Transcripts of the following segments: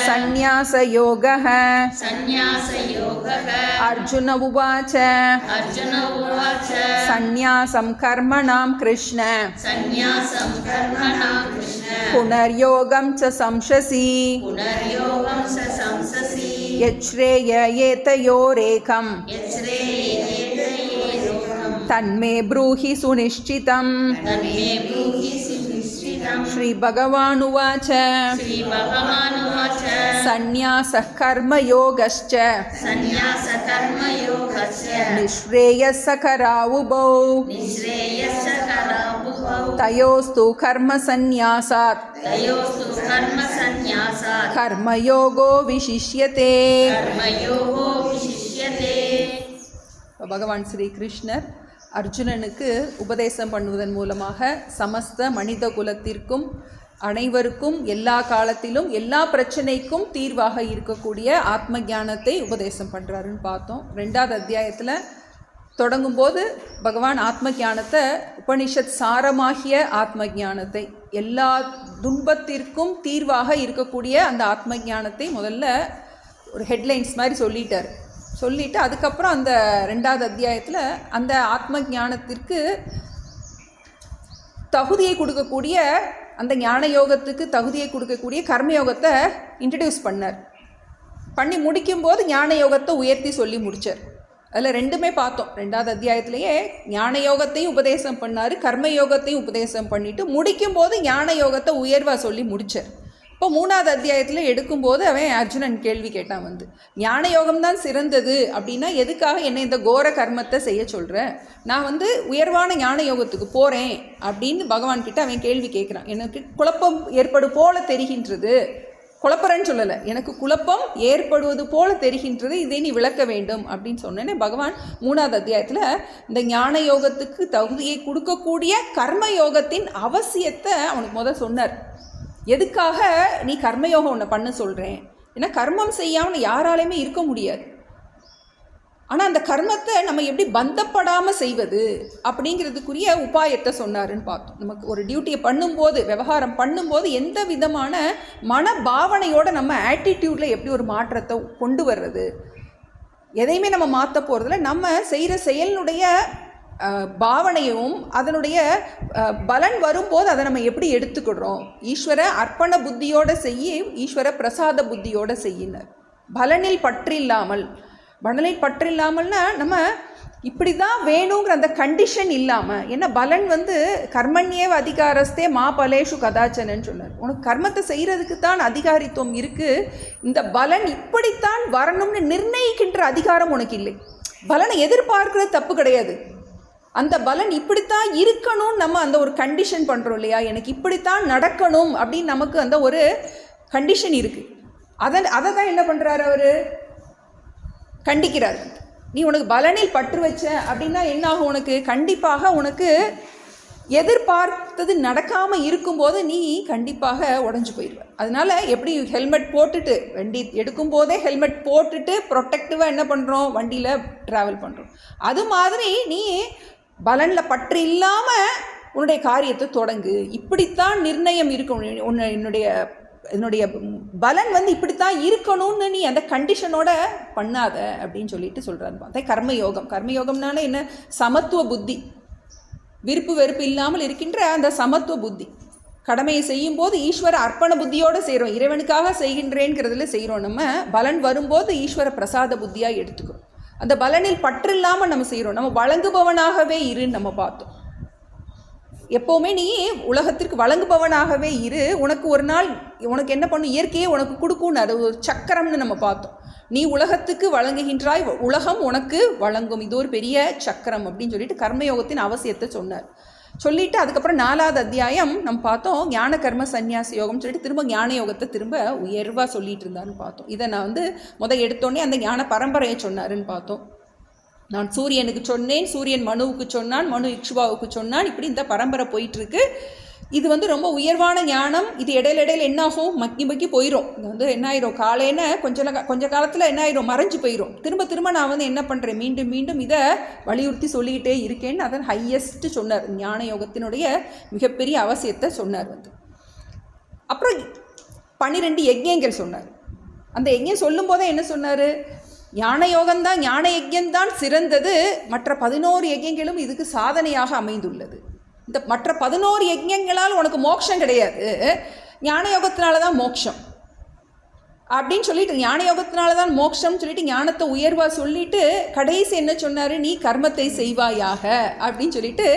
சந்நியாசயோகः அர்ஜுன உவாச்ச சந்நியாசம் கர்மணாம் கிருஷ்ண புனர்யோகம் ச சம்சசி யச்ரேய ஏதயோரேகம் தன்மே ப்ரூஹி சுநிஷ்சிதம். श्री भगवान् उवाच सन्न्यासः कर्मयोगश्च निःश्रेयस्करावुभौ तयोस्तु कर्मसन्न्यासात् कर्मयोगो विशिष्यते. भगवान श्री कृष्णர் அர்ஜுனனுக்கு உபதேசம் பண்ணுவதன் மூலமாக சமஸ்த மனித குலத்திற்கும் அனைவருக்கும் எல்லா காலத்திலும் எல்லா பிரச்சனைக்கும் தீர்வாக இருக்கக்கூடிய ஆத்ம ஞானத்தை உபதேசம் பண்ணுறாருன்னு பார்த்தோம். 2வது அத்தியாயத்தில் தொடங்கும்போது பகவான் ஆத்ம ஞானத்தை உபனிஷத் சாரமாகிய ஆத்ம ஞானத்தை எல்லா துன்பத்திற்கும் தீர்வாக இருக்கக்கூடிய அந்த ஆத்ம ஞானத்தை முதல்ல ஒரு ஹெட்லைன்ஸ் மாதிரி சொல்லிட்டு அதுக்கப்புறம் அந்த 2வது அத்தியாயத்தில் அந்த ஆத்ம ஞானத்திற்கு தகுதியை கொடுக்கக்கூடிய அந்த ஞான யோகத்துக்கு தகுதியை கொடுக்கக்கூடிய கர்மயோகத்தை இன்ட்ரடியூஸ் பண்ணி முடிக்கும்போது ஞான யோகத்தை உயர்த்தி சொல்லி முடித்தார். அதில் 2மே பார்த்தோம். 2வது அத்தியாயத்திலேயே ஞான யோகத்தையும் உபதேசம் பண்ணார், கர்மயோகத்தையும் உபதேசம் பண்ணிவிட்டு முடிக்கும்போது ஞான யோகத்தை உயர்வாக சொல்லி முடித்தார். இப்போ 3வது அத்தியாயத்தில் எடுக்கும்போது அவன் அர்ஜுனன் கேள்வி கேட்டான், ஞான யோகம்தான் சிறந்தது அப்படின்னா எதுக்காக என்னை இந்த கோர கர்மத்தை செய்ய சொல்கிறேன், நான் உயர்வான ஞான யோகத்துக்கு போகிறேன் அப்படின்னு பகவான்கிட்ட அவன் கேள்வி கேட்குறான். எனக்கு குழப்பம் ஏற்படு போல தெரிகின்றது, குழப்பறன்னு சொல்லலை, எனக்கு குழப்பம் ஏற்படுவது போல தெரிகின்றது, இதை நீ விளக்க வேண்டும் அப்படின்னு சொன்னேன்னே பகவான் 3வது அத்தியாயத்தில் இந்த ஞான யோகத்துக்கு தகுதியை கொடுக்கக்கூடிய கர்ம யோகத்தின் அவசியத்தை அவனுக்கு சொன்னார். எதுக்காக நீ கர்மயோகம் ஒன்று பண்ண சொல்கிறேன், ஏன்னா கர்மம் செய்யாமல் யாராலையுமே இருக்க முடியாது. ஆனால் அந்த கர்மத்தை நம்ம எப்படி பந்தப்படாமல் செய்வது அப்படிங்கிறதுக்குரிய உபாயத்தை சொன்னாருன்னு பார்த்தோம். நமக்கு ஒரு டியூட்டியை பண்ணும்போது, விவகாரம் பண்ணும்போது எந்த விதமான மனபாவனையோடு நம்ம ஆட்டிடியூடில் எப்படி ஒரு மாற்றத்தை கொண்டு வர்றது, எதையுமே நம்ம மாற்ற போகிறதில்ல, நம்ம செய்கிற செயலினுடைய பாவனையும் அதனுடைய பலன் வரும்போது அதை நம்ம எப்படி எடுத்துக்கிடுறோம். ஈஸ்வர அர்ப்பண புத்தியோடு ஈஸ்வர பிரசாத புத்தியோடு செய்யினர். பலனில் பற்றில்லாமல்னா நம்ம இப்படி தான் வேணுங்கிற அந்த கண்டிஷன் இல்லாமல், ஏன்னா பலன் கர்மண்யேவ அதிகாரஸ்தே மா பலேஷு கதாச்சனன்னு சொன்னார். உனக்கு கர்மத்தை செய்கிறதுக்கு தான் அதிகாரித்துவம் இருக்குது, இந்த பலன் இப்படித்தான் வரணும்னு நிர்ணயிக்கின்ற அதிகாரம் உனக்கு இல்லை. பலனை எதிர்பார்க்கிறது தப்பு கிடையாது, அந்த பலன் இப்படித்தான் இருக்கணும் நம்ம அந்த ஒரு கண்டிஷன் பண்ணுறோம் இல்லையா, எனக்கு இப்படித்தான் நடக்கணும் அப்படின்னு நமக்கு அந்த ஒரு கண்டிஷன் இருக்குது. அதை தான் என்ன பண்ணுறாரு அவர், கண்டிக்கிறார். நீ உனக்கு பலனில் பற்று வச்ச அப்படின்னா என்னாகும், உனக்கு கண்டிப்பாக உனக்கு எதிர்பார்த்தது நடக்காமல் இருக்கும்போது நீ கண்டிப்பாக உடஞ்சி போயிடுவ. அதனால் எப்படி ஹெல்மெட் போட்டுட்டு வண்டி எடுக்கும்போதே ஹெல்மெட் போட்டுட்டு ப்ரொட்டக்டிவாக என்ன பண்ணுறோம், வண்டியில் ட்ராவல் பண்ணுறோம். அது மாதிரி நீ பலனில் பற்று இல்லாமல் உன்னுடைய காரியத்தை தொடங்கு. இப்படித்தான் நிர்ணயம் இருக்கணும், என்னுடைய பலன் இப்படித்தான் இருக்கணும்னு நீ அந்த கண்டிஷனோட பண்ணாத அப்படின்னு சொல்லிட்டு சொல்கிறாரு. அதே கர்மயோகம்னால என்ன, சமத்துவ புத்தி, விருப்பு வெறுப்பு இல்லாமல் இருக்கின்ற அந்த சமத்துவ புத்தி. கடமையை செய்யும் போது ஈஸ்வர அர்ப்பண புத்தியோடு செய்கிறோம், இறைவனுக்காக செய்கின்றேங்கிறதுல செய்கிறோம். நம்ம பலன் வரும்போது ஈஸ்வர பிரசாத புத்தியாக எடுத்துக்கிறோம். அந்த பலனில் பற்று இல்லாமல் நம்ம செய்கிறோம். நம்ம வழங்குபவனாகவே இருன்னு நம்ம பார்த்தோம். எப்போவுமே நீ உலகத்திற்கு வழங்குபவனாகவே இரு, உனக்கு ஒரு நாள் உனக்கு என்ன பண்ணும், இயற்கையே உனக்கு கொடுக்கும்னு, அது ஒரு சக்கரம்னு நம்ம பார்த்தோம். நீ உலகத்துக்கு வழங்குகின்றாய், உலகம் உனக்கு வழங்கும், இது ஒரு பெரிய சக்கரம் அப்படின்னு சொல்லிட்டு கர்மயோகத்தின் அவசியத்தை சொல்லிட்டு அதுக்கப்புறம் 4வது அத்தியாயம் நம்ம பார்த்தோம், ஞான கர்ம சந்நியாச யோகம்னு சொல்லிட்டு திரும்ப ஞான யோகத்தை திரும்ப உயர்வாக சொல்லிட்டு இருந்தாருன்னு பார்த்தோம். இதை நான் எடுத்தோடனே அந்த ஞான பரம்பரையை சொன்னாருன்னு பார்த்தோம். நான் சூரியனுக்கு சொன்னேன், சூரியன் மனுவுக்கு சொன்னான், மனு இக்ஷுவாவுக்கு சொன்னான், இப்படி இந்த பரம்பரை போயிட்டுருக்கு. இது ரொம்ப உயர்வான ஞானம். இது இடையில என்னாகும், மக்கி போயிடும். இது என்ன ஆயிரும், காலையில கொஞ்ச காலத்தில் என்ன ஆயிரும், மறைஞ்சு போயிடும். திரும்ப நான் என்ன பண்ணுறேன், மீண்டும் இதை வலியுறுத்தி சொல்லிக்கிட்டே இருக்கேன்னு அதன் ஹையஸ்ட்டு சொன்னார். ஞான யோகத்தினுடைய மிகப்பெரிய அவசியத்தை சொன்னார். அப்புறம் 12 யஜ்யங்கள் சொன்னார். அந்த யஜ்யம் சொல்லும் போதே என்ன சொன்னார்? ஞான யோகம்தான், ஞான யஜ்யம்தான் சிறந்தது, மற்ற 11 யஜ்யங்களும் இதுக்கு சாதனையாக அமைந்துள்ளது. இந்த மற்ற 11 யஜ்யங்களால் உனக்கு மோட்சம் கிடையாது, ஞான யோகத்தினால தான் மோட்சம் அப்படின்னு சொல்லிட்டு, ஞான யோகத்தினால தான் மோட்சம் சொல்லிட்டு ஞானத்தை உயர்வா சொல்லிட்டு கடைசி என்ன சொன்னார்? நீ கர்மத்தை செய்வாயாக அப்படின்னு சொல்லிட்டு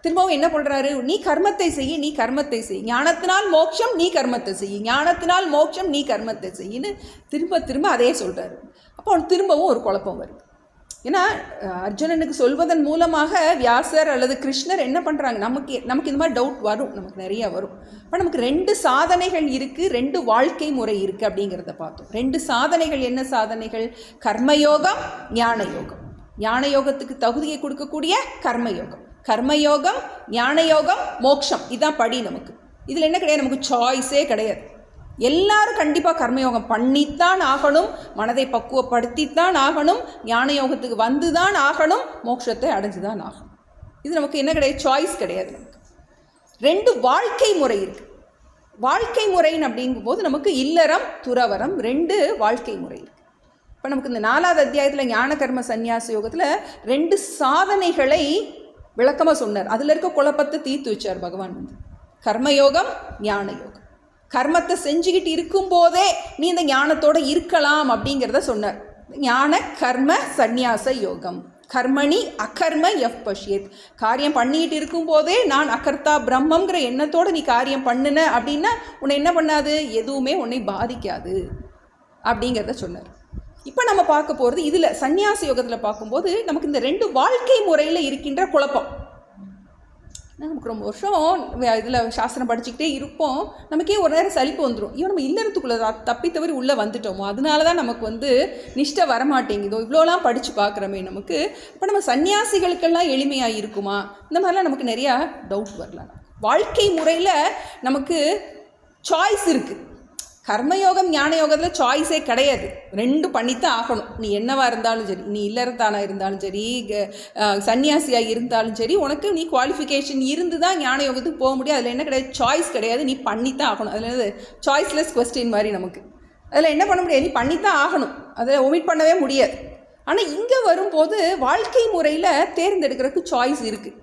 திரும்பவும் என்ன பண்ணுறாரு? நீ கர்மத்தை செய், நீ கர்மத்தை செய், ஞானத்தினால் மோட்சம், நீ கர்மத்தை செய், ஞானத்தினால் மோட்சம், நீ கர்மத்தை செய்யின்னு திரும்ப திரும்ப அதே சொல்கிறாரு. அப்போ அவனுக்கு திரும்பவும் ஒரு குழப்பம் வருது. ஏன்னா அர்ஜுனனுக்கு சொல்வதன் மூலமாக வியாசர் அல்லது கிருஷ்ணர் என்ன பண்ணுறாங்க, நமக்கு இந்த மாதிரி டவுட் வரும், நமக்கு நிறையா வரும். இப்போ நமக்கு 2 சாதனைகள் இருக்குது, 2 வாழ்க்கை முறை இருக்குது அப்படிங்கிறத பார்த்தோம். 2 சாதனைகள் என்ன சாதனைகள்? கர்மயோகம், ஞான யோகம். ஞான யோகத்துக்கு தகுதியை கொடுக்கக்கூடிய கர்மயோகம், கர்மயோகம், ஞான யோகம், மோட்சம், இதுதான் படி நமக்கு. இதில் என்ன கிடையாது, நமக்கு சாய்ஸே கிடையாது. எல்லாரும் கண்டிப்பாக கர்மயோகம் பண்ணித்தான் ஆகணும், மனதை பக்குவப்படுத்தித்தான் ஆகணும், ஞான யோகத்துக்கு வந்து தான் ஆகணும், மோட்சத்தை அடைஞ்சு தான் ஆகணும். இது நமக்கு என்ன கிடையாது, சாய்ஸ் கிடையாது. நமக்கு 2 வாழ்க்கை முறை இருக்குது. வாழ்க்கை முறைன்னு அப்படிங்கும்போது நமக்கு இல்லறம், துறவரம் 2 வாழ்க்கை முறை இருக்குது. இப்போ நமக்கு இந்த 4வது அத்தியாயத்தில் ஞான கர்ம சந்நியாச யோகத்தில் 2 சாதனைகளை விளக்கமாக சொன்னார். அதில் இருக்க குழப்பத்தை தீர்த்து வச்சார் பகவான். கர்மயோகம், ஞான யோகம். கர்மத்தை செஞ்சுக்கிட்டு இருக்கும்போதே நீ இந்த ஞானத்தோடு இருக்கலாம் அப்படிங்கிறத சொன்னார். ஞான கர்ம சந்நியாச யோகம். கர்மணி அகர்ம எஃப் பஷ்யத். காரியம் பண்ணிக்கிட்டு இருக்கும்போதே நான் அகர்த்தா பிரம்மங்கிற எண்ணத்தோடு நீ காரியம் பண்ணுன அப்படின்னா உன்னை என்ன பண்ணாது, எதுவுமே உன்னை பாதிக்காது அப்படிங்கிறத சொன்னார். இப்போ நம்ம பார்க்க போகிறது இதில் சந்நியாச யோகத்தில் பார்க்கும்போது நமக்கு இந்த 2 வாழ்க்கை முறையில் இருக்கின்ற குழப்பம். நமக்கு ரொம்ப வருஷம் இதில் சாஸ்திரம் படிச்சுக்கிட்டே இருப்போம், நமக்கே ஒரு நேரம் சலிப்பு வந்துடும். இவன் நம்ம இல்லறத்துக்குள்ளே தப்பி தவறி உள்ளே வந்துட்டோமோ, அதனால தான் நமக்கு நிஷ்டை வரமாட்டேங்குதோ, இவ்வளோலாம் படித்து பார்க்குறோமே நமக்கு. இப்போ நம்ம சன்னியாசிகளுக்கெல்லாம் எளிமையாக இருக்குமா, இந்த மாதிரிலாம் நமக்கு நிறையா டவுட் வரலாம். வாழ்க்கை முறையில் நமக்கு சாய்ஸ் இருக்குது. கர்மயோகம், ஞான யோகத்தில் சாய்ஸே கிடையாது, 2 பண்ணித்தான் ஆகணும். நீ என்னவாக இருந்தாலும் சரி, நீ இல்லறத்தானாக இருந்தாலும் சரி, சன்னியாசியாக இருந்தாலும் சரி, உனக்கு நீ குவாலிஃபிகேஷன் இருந்து தான் ஞான யோகத்துக்கு போக முடியும். அதில் என்ன கிடையாது, சாய்ஸ் கிடையாது, நீ பண்ணித்தான் ஆகணும். அதில் என்னது சாய்ஸ்லெஸ் கொஸ்டின் மாதிரி நமக்கு. அதில் என்ன பண்ண முடியாது, நீ பண்ணித்தான் ஆகணும், அதில் ஒமிட் பண்ணவே முடியாது. ஆனால் இங்கே வரும்போது வாழ்க்கை முறையில் தேர்ந்தெடுக்கிறதுக்கு சாய்ஸ் இருக்குது.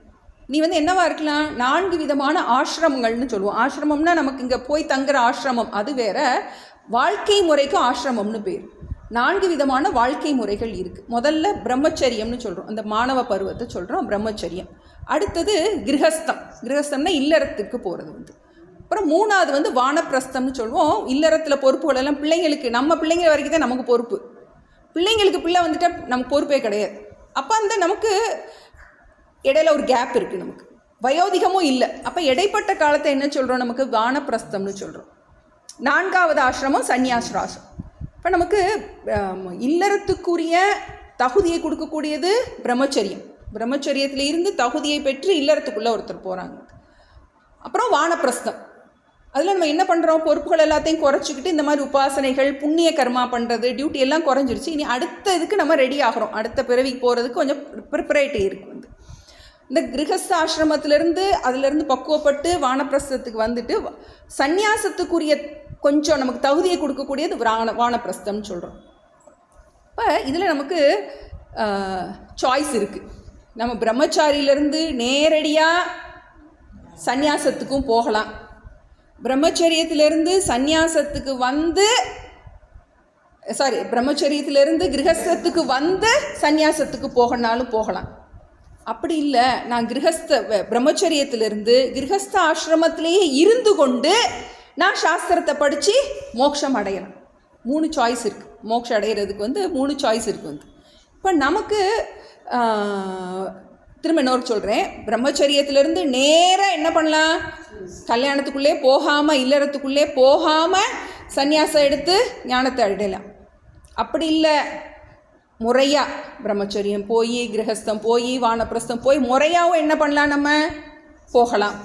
நீ என்னவா இருக்கலாம், 4 விதமான ஆசிரமங்கள்னு சொல்லுவோம். ஆசிரமம்னா நமக்கு இங்கே போய் தங்குற ஆசிரமம் அது வேற, வாழ்க்கை முறைக்கும் ஆசிரமம்னு பேர். 4 விதமான வாழ்க்கை முறைகள் இருக்குது. முதல்ல பிரம்மச்சரியம்னு சொல்கிறோம், அந்த மாணவ பருவத்தை சொல்கிறோம் பிரம்மச்சரியம். அடுத்தது கிரகஸ்தம், கிரகஸ்தம்னா இல்லறத்துக்கு போகிறது. அப்புறம் 3வது வானப்பிரஸ்தம்னு சொல்லுவோம். இல்லறத்தில் பொறுப்புகள் எல்லாம் பிள்ளைங்களுக்கு, நம்ம பிள்ளைங்க வரைக்கும் தான் நமக்கு பொறுப்பு. பிள்ளைங்களுக்கு பிள்ளை வந்துட்டால் நமக்கு பொறுப்பே கிடையாது. அப்போ நமக்கு இடையில ஒரு கேப் இருக்குது, நமக்கு வயோதிகமும் இல்லை. அப்போ இடைப்பட்ட காலத்தை என்ன சொல்கிறோம், நமக்கு வானப்பிரஸ்தம்னு சொல்கிறோம். 4வது ஆசிரமம் சந்நியாசிராசிரம். இப்போ நமக்கு இல்லறத்துக்குரிய தகுதியை கொடுக்கக்கூடியது பிரம்மச்சரியம். பிரம்மச்சரியத்தில் இருந்து தகுதியை பெற்று இல்லறத்துக்குள்ளே ஒருத்தர் போகிறாங்க. அப்புறம் வானப்பிரஸ்தம், அதில் நம்ம என்ன பண்ணுறோம், பொறுப்புகள் எல்லாத்தையும் குறைச்சிக்கிட்டு இந்த மாதிரி உபாசனைகள், புண்ணிய கர்மா பண்ணுறது, டியூட்டி எல்லாம் குறைஞ்சிருச்சு. இனி அடுத்த இதுக்கு நம்ம ரெடி ஆகிறோம், அடுத்த பிறவிக்கு போகிறதுக்கு கொஞ்சம் ப்ரிப்பரேட்டி இருக்குது. இந்த கிரகஸ்த ஆசிரமத்திலேருந்து அதிலேருந்து பக்குவப்பட்டு வானப்பிரஸ்தத்துக்கு வந்துட்டு சந்நியாசத்துக்குரிய கொஞ்சம் நமக்கு தகுதியை கொடுக்கக்கூடியது வானப்பிரஸ்தம்னு சொல்கிறோம். இப்போ இதில் நமக்கு சாய்ஸ் இருக்குது. நம்ம பிரம்மச்சாரியிலேருந்து நேரடியாக சந்நியாசத்துக்கும் போகலாம், பிரம்மச்சரியத்திலேருந்து சந்நியாசத்துக்கு பிரம்மச்சரியத்திலேருந்து கிரகஸ்தத்துக்கு சந்நியாசத்துக்கு போகனாலும் போகலாம். அப்படி இல்லை, நான் பிரம்மச்சரியத்திலிருந்து கிரகஸ்த ஆசிரமத்திலேயே இருந்து கொண்டு நான் சாஸ்திரத்தை படித்து மோட்சம் அடையலாம். 3 சாய்ஸ் இருக்குது. மோட்சம் அடைகிறதுக்கு 3 சாய்ஸ் இருக்குது. இப்போ நமக்கு திரும்ப இன்னொரு சொல்கிறேன், பிரம்மச்சரியத்திலேருந்து நேராக என்ன பண்ணலாம், கல்யாணத்துக்குள்ளே போகாமல், இல்லறத்துக்குள்ளே போகாமல் சந்நியாசம் எடுத்து ஞானத்தை அடையலாம். அப்படி இல்லை, முறையாக பிரம்மச்சரியம் போய், கிரகஸ்தம் போய், வானப்பிரஸ்தம் போய் முறையாகவும் என்ன பண்ணலாம், நம்ம போகலாம்.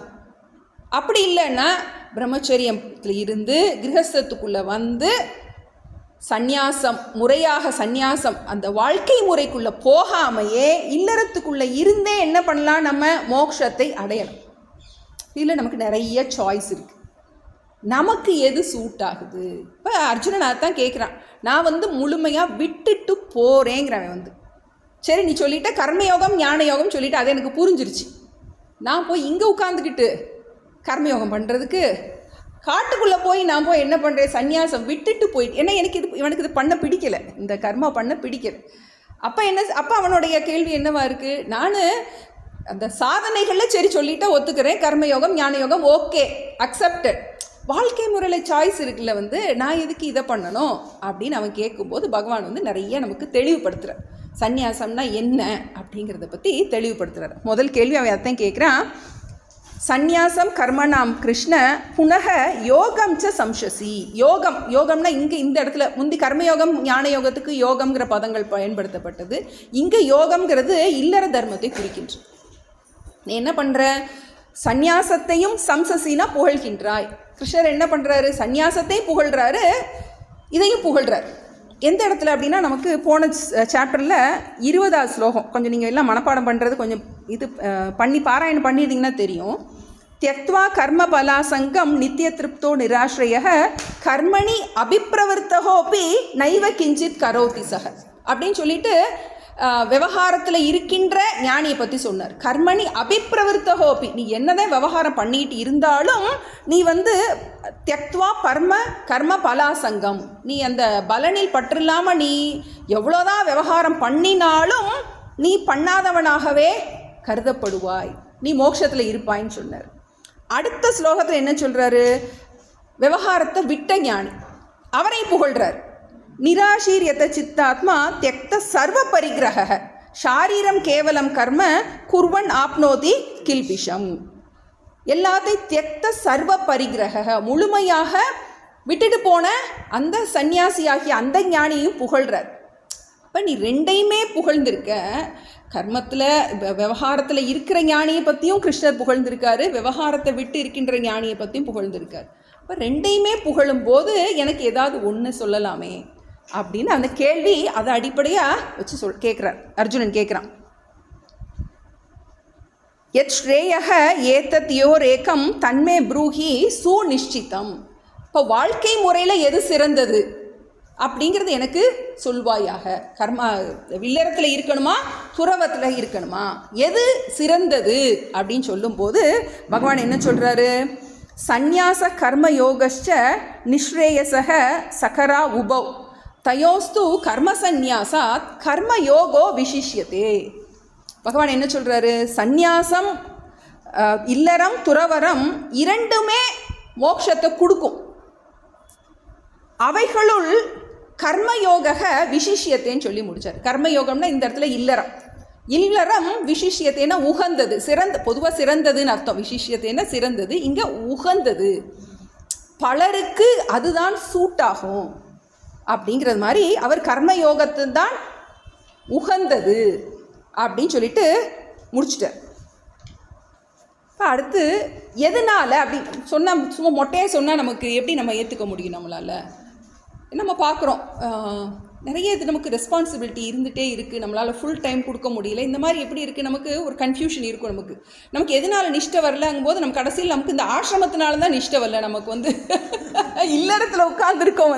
அப்படி இல்லைன்னா பிரம்மச்சரியத்தில் இருந்து கிரகஸ்தத்துக்குள்ளே சந்நியாசம், முறையாக சந்நியாசம் அந்த வாழ்க்கை முறைக்குள்ளே போகாமையே இல்லறத்துக்குள்ளே இருந்தே என்ன பண்ணலாம், நம்ம மோட்சத்தை அடையலாம். இதில் நமக்கு நிறைய சாய்ஸ் இருக்குது. நமக்கு எது சூட் ஆகுது. இப்போ அர்ஜுனன் அதான் கேட்குறான், நான் வந்து முழுமையாக விட்டுட்டு போகிறேங்கிறவன் சரி நீ சொல்லிட்ட கர்மயோகம் ஞான யோகம் சொல்லிவிட்டு அது எனக்கு புரிஞ்சிருச்சு. நான் போய் இங்கே உட்காந்துக்கிட்டு கர்மயோகம் பண்ணுறதுக்கு காட்டுக்குள்ளே போய் நான் போய் என்ன பண்ணுறேன், சந்நியாசம் விட்டுட்டு போயிட்டு, ஏன்னா இவனுக்கு இது பண்ண பிடிக்கலை, இந்த கர்மா பண்ண பிடிக்கலை. அப்போ அவனுடைய கேள்வி என்னவா இருக்குது, நான் அந்த சாதனைகளில் சரி சொல்லிட்டா ஒத்துக்கிறேன், கர்மயோகம் ஞான யோகம் ஓகே அக்செப்டட், வாழ்க்கை முறையில் சாய்ஸ் இருக்குல்ல நான் எதுக்கு இதை பண்ணணும் அப்படின்னு அவன் கேட்கும்போது பகவான் நிறைய நமக்கு தெளிவுபடுத்துகிறார். சந்நியாசம்னா என்ன அப்படிங்கிறத பற்றி தெளிவுபடுத்துகிறார். முதல் கேள்வி அவன் அதைத்தான் கேட்குறான், சந்நியாசம் கர்மணாம் கிருஷ்ண புனக யோகம் ச சம்சசி. யோகம்னா இங்கே இந்த இடத்துல முந்தி கர்மயோகம் ஞான யோகத்துக்கு யோகம்ங்கிற பதங்கள் பயன்படுத்தப்பட்டது. இங்கே யோகம்ங்கிறது இல்லற தர்மத்தை குறிக்கின்றது. நீ என்ன பண்ணுற, சந்நியாசத்தையும் சம்சசினா புகழ்கின்றாய். கிருஷ்ணர் என்ன பண்ணுறாரு, சந்நியாசத்தையும் புகழ்கிறாரு, இதையும் புகழ்கிறார். எந்த இடத்துல அப்படின்னா நமக்கு போன சாப்டரில் 20வது ஸ்லோகம், கொஞ்சம் நீங்கள் எல்லாம் மனப்பாடம் பண்ணுறது கொஞ்சம் இது பண்ணி பாராயணம் பண்ணியிருந்தீங்கன்னா தெரியும். தியக்த்வா கர்ம பலாசங்கம் நித்திய திருப்தோ நிராஸ்ரய கர்மணி அபிப்பிரவர்த்தகோப்பி நைவ கிஞ்சித் கரோதி சக அப்படின்னு சொல்லிட்டு விவகாரத்தில் இருக்கின்ற ஞானியை பற்றி சொன்னார். கர்மணி அபிப்பிரவர்த்தகோப்பி, நீ என்னதான் விவகாரம் பண்ணிட்டு இருந்தாலும் நீ தியக்த்வா கர்ம பலாசங்கம், நீ அந்த பலனில் பற்றில்லாமல் நீ எவ்வளோதான் விவகாரம் பண்ணினாலும் நீ பண்ணாதவனாகவே கருதப்படுவாய், நீ மோட்சத்தில் இருப்பாயின்னு சொன்னார். அடுத்த ஸ்லோகத்தில் என்ன சொல்கிறாரு, விவகாரத்தை விட்ட ஞானி அவரை புகழ்கிறார். நிராசீரியத சித்தாத்மா தியக்த சர்வ பரிகிரக ஷாரீரம் கேவலம் கர்ம குர்வன் ஆப்னோதி கில்பிஷம். எல்லாத்தையும் தியக்த சர்வ பரிகிரக, முழுமையாக விட்டுட்டு போன அந்த சந்நியாசியாகிய அந்த ஞானியையும் புகழ்கிறார். அப்போ நீ ரெண்டையுமே புகழ்ந்திருக்க, கர்மத்தில் விவகாரத்தில் இருக்கிற ஞானியை பற்றியும் கிருஷ்ணர் புகழ்ந்திருக்காரு, விவகாரத்தை விட்டு இருக்கின்ற ஞானியை பற்றியும் புகழ்ந்திருக்கார். அப்போ ரெண்டையுமே புகழும்போது எனக்கு ஏதாவது ஒன்று சொல்லலாமே அப்படின்னு அந்த கேள்வி அதை அடிப்படையாக வச்சு கேட்குறார். அர்ஜுனன் கேட்குறான், எத் ஸ்ரேயக ஏத்தத் யோரேகம் தன்மே ப்ரூஹி சுநிஷ்டிதம். இப்போ வாழ்க்கை முறையில் எது சிறந்தது அப்படிங்கிறது எனக்கு சொல்வாயாக. கர்மா இல்லறத்தில் இருக்கணுமா துறவத்தில் இருக்கணுமா, எது சிறந்தது அப்படின்னு சொல்லும்போது பகவான் என்ன சொல்கிறாரு, சந்நியாச கர்ம யோகச்ச நிஸ்ரேயசக சகரா உபௌ தயோஸ்து கர்ம சந்நியாசாத் கர்ம யோகோ விசிஷ்யதே. பகவான் என்ன சொல்கிறாரு, சந்நியாசம் இல்லறம் துறவரம் இரண்டுமே மோட்சத்தை கொடுக்கும், அவைகளுள் கர்மயோக விசிஷ்யத்தைன்னு சொல்லி முடிச்சார். கர்மயோகம்னா இந்த இடத்துல இல்லறம் விசிஷ்யத்தைன்னா உகந்தது, பொதுவாக சிறந்ததுன்னு அர்த்தம். விசிஷ்யத்தைன்னா சிறந்தது, இங்கே உகந்தது, பலருக்கு அதுதான் சூட் ஆகும் அப்படிங்கிறது மாதிரி அவர் கர்மயோகத்து தான் உகந்தது அப்படின்னு சொல்லிட்டு முடிச்சிட்டார். இப்போ அடுத்து எதனால் அப்படி சொன்னால், சும்மா மொட்டையாக சொன்னால் நமக்கு எப்படி நம்ம ஏற்றுக்க முடியும் நம்மளால்? நம்ம பார்க்குறோம் நிறைய இது நமக்கு ரெஸ்பான்சிபிலிட்டி இருந்துகிட்டே இருக்குது, நம்மளால் ஃபுல் டைம் கொடுக்க முடியல, இந்த மாதிரி எப்படி இருக்குது, நமக்கு ஒரு கன்ஃபியூஷன் இருக்கும். நமக்கு எதனால் நிஷ்டை வரலங்கும் போது நம்ம கடைசியில் நமக்கு இந்த ஆசிரமத்தினால தான் நிஷ்டை வரல, நமக்கு இல்லறத்தில் உட்காந்துருக்கோம்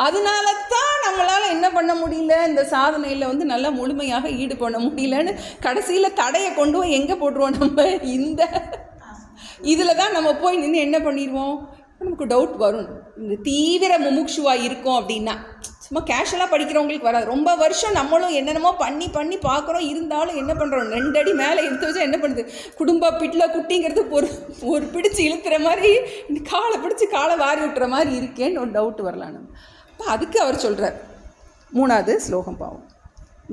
அதனால தான் நம்மளால் என்ன பண்ண முடியல, இந்த சாதனையில் நல்லா முழுமையாக ஈடுபட முடியலன்னு கடைசியில் தடையை கொண்டு போய் எங்கே போட்டுருவோம், நம்ம இந்த இதில் தான் நம்ம போய் நின்று என்ன பண்ணிடுவோம், நமக்கு டவுட் வரும். இந்த தீவிர முமுட்சுவாக இருக்கும் அப்படின்னா, சும்மா கேஷுவலாக படிக்கிறவங்களுக்கு வராது. ரொம்ப வருஷம் நம்மளும் என்னென்னமோ பண்ணி பார்க்குறோம், இருந்தாலும் என்ன பண்ணுறோம், 2 அடி மேலே எடுத்து வச்சா என்ன பண்ணுது, குடும்ப பிட்டில் குட்டிங்கிறது ஒரு பிடிச்சி இழுத்துற மாதிரி, காலை பிடிச்சி காலை வாரி விட்டுற மாதிரி இருக்கேன்னு ஒரு டவுட் வரலான்னு. அப்போ அதுக்கு அவர் சொல்கிறார், 3வது ஸ்லோகம் பாவம்.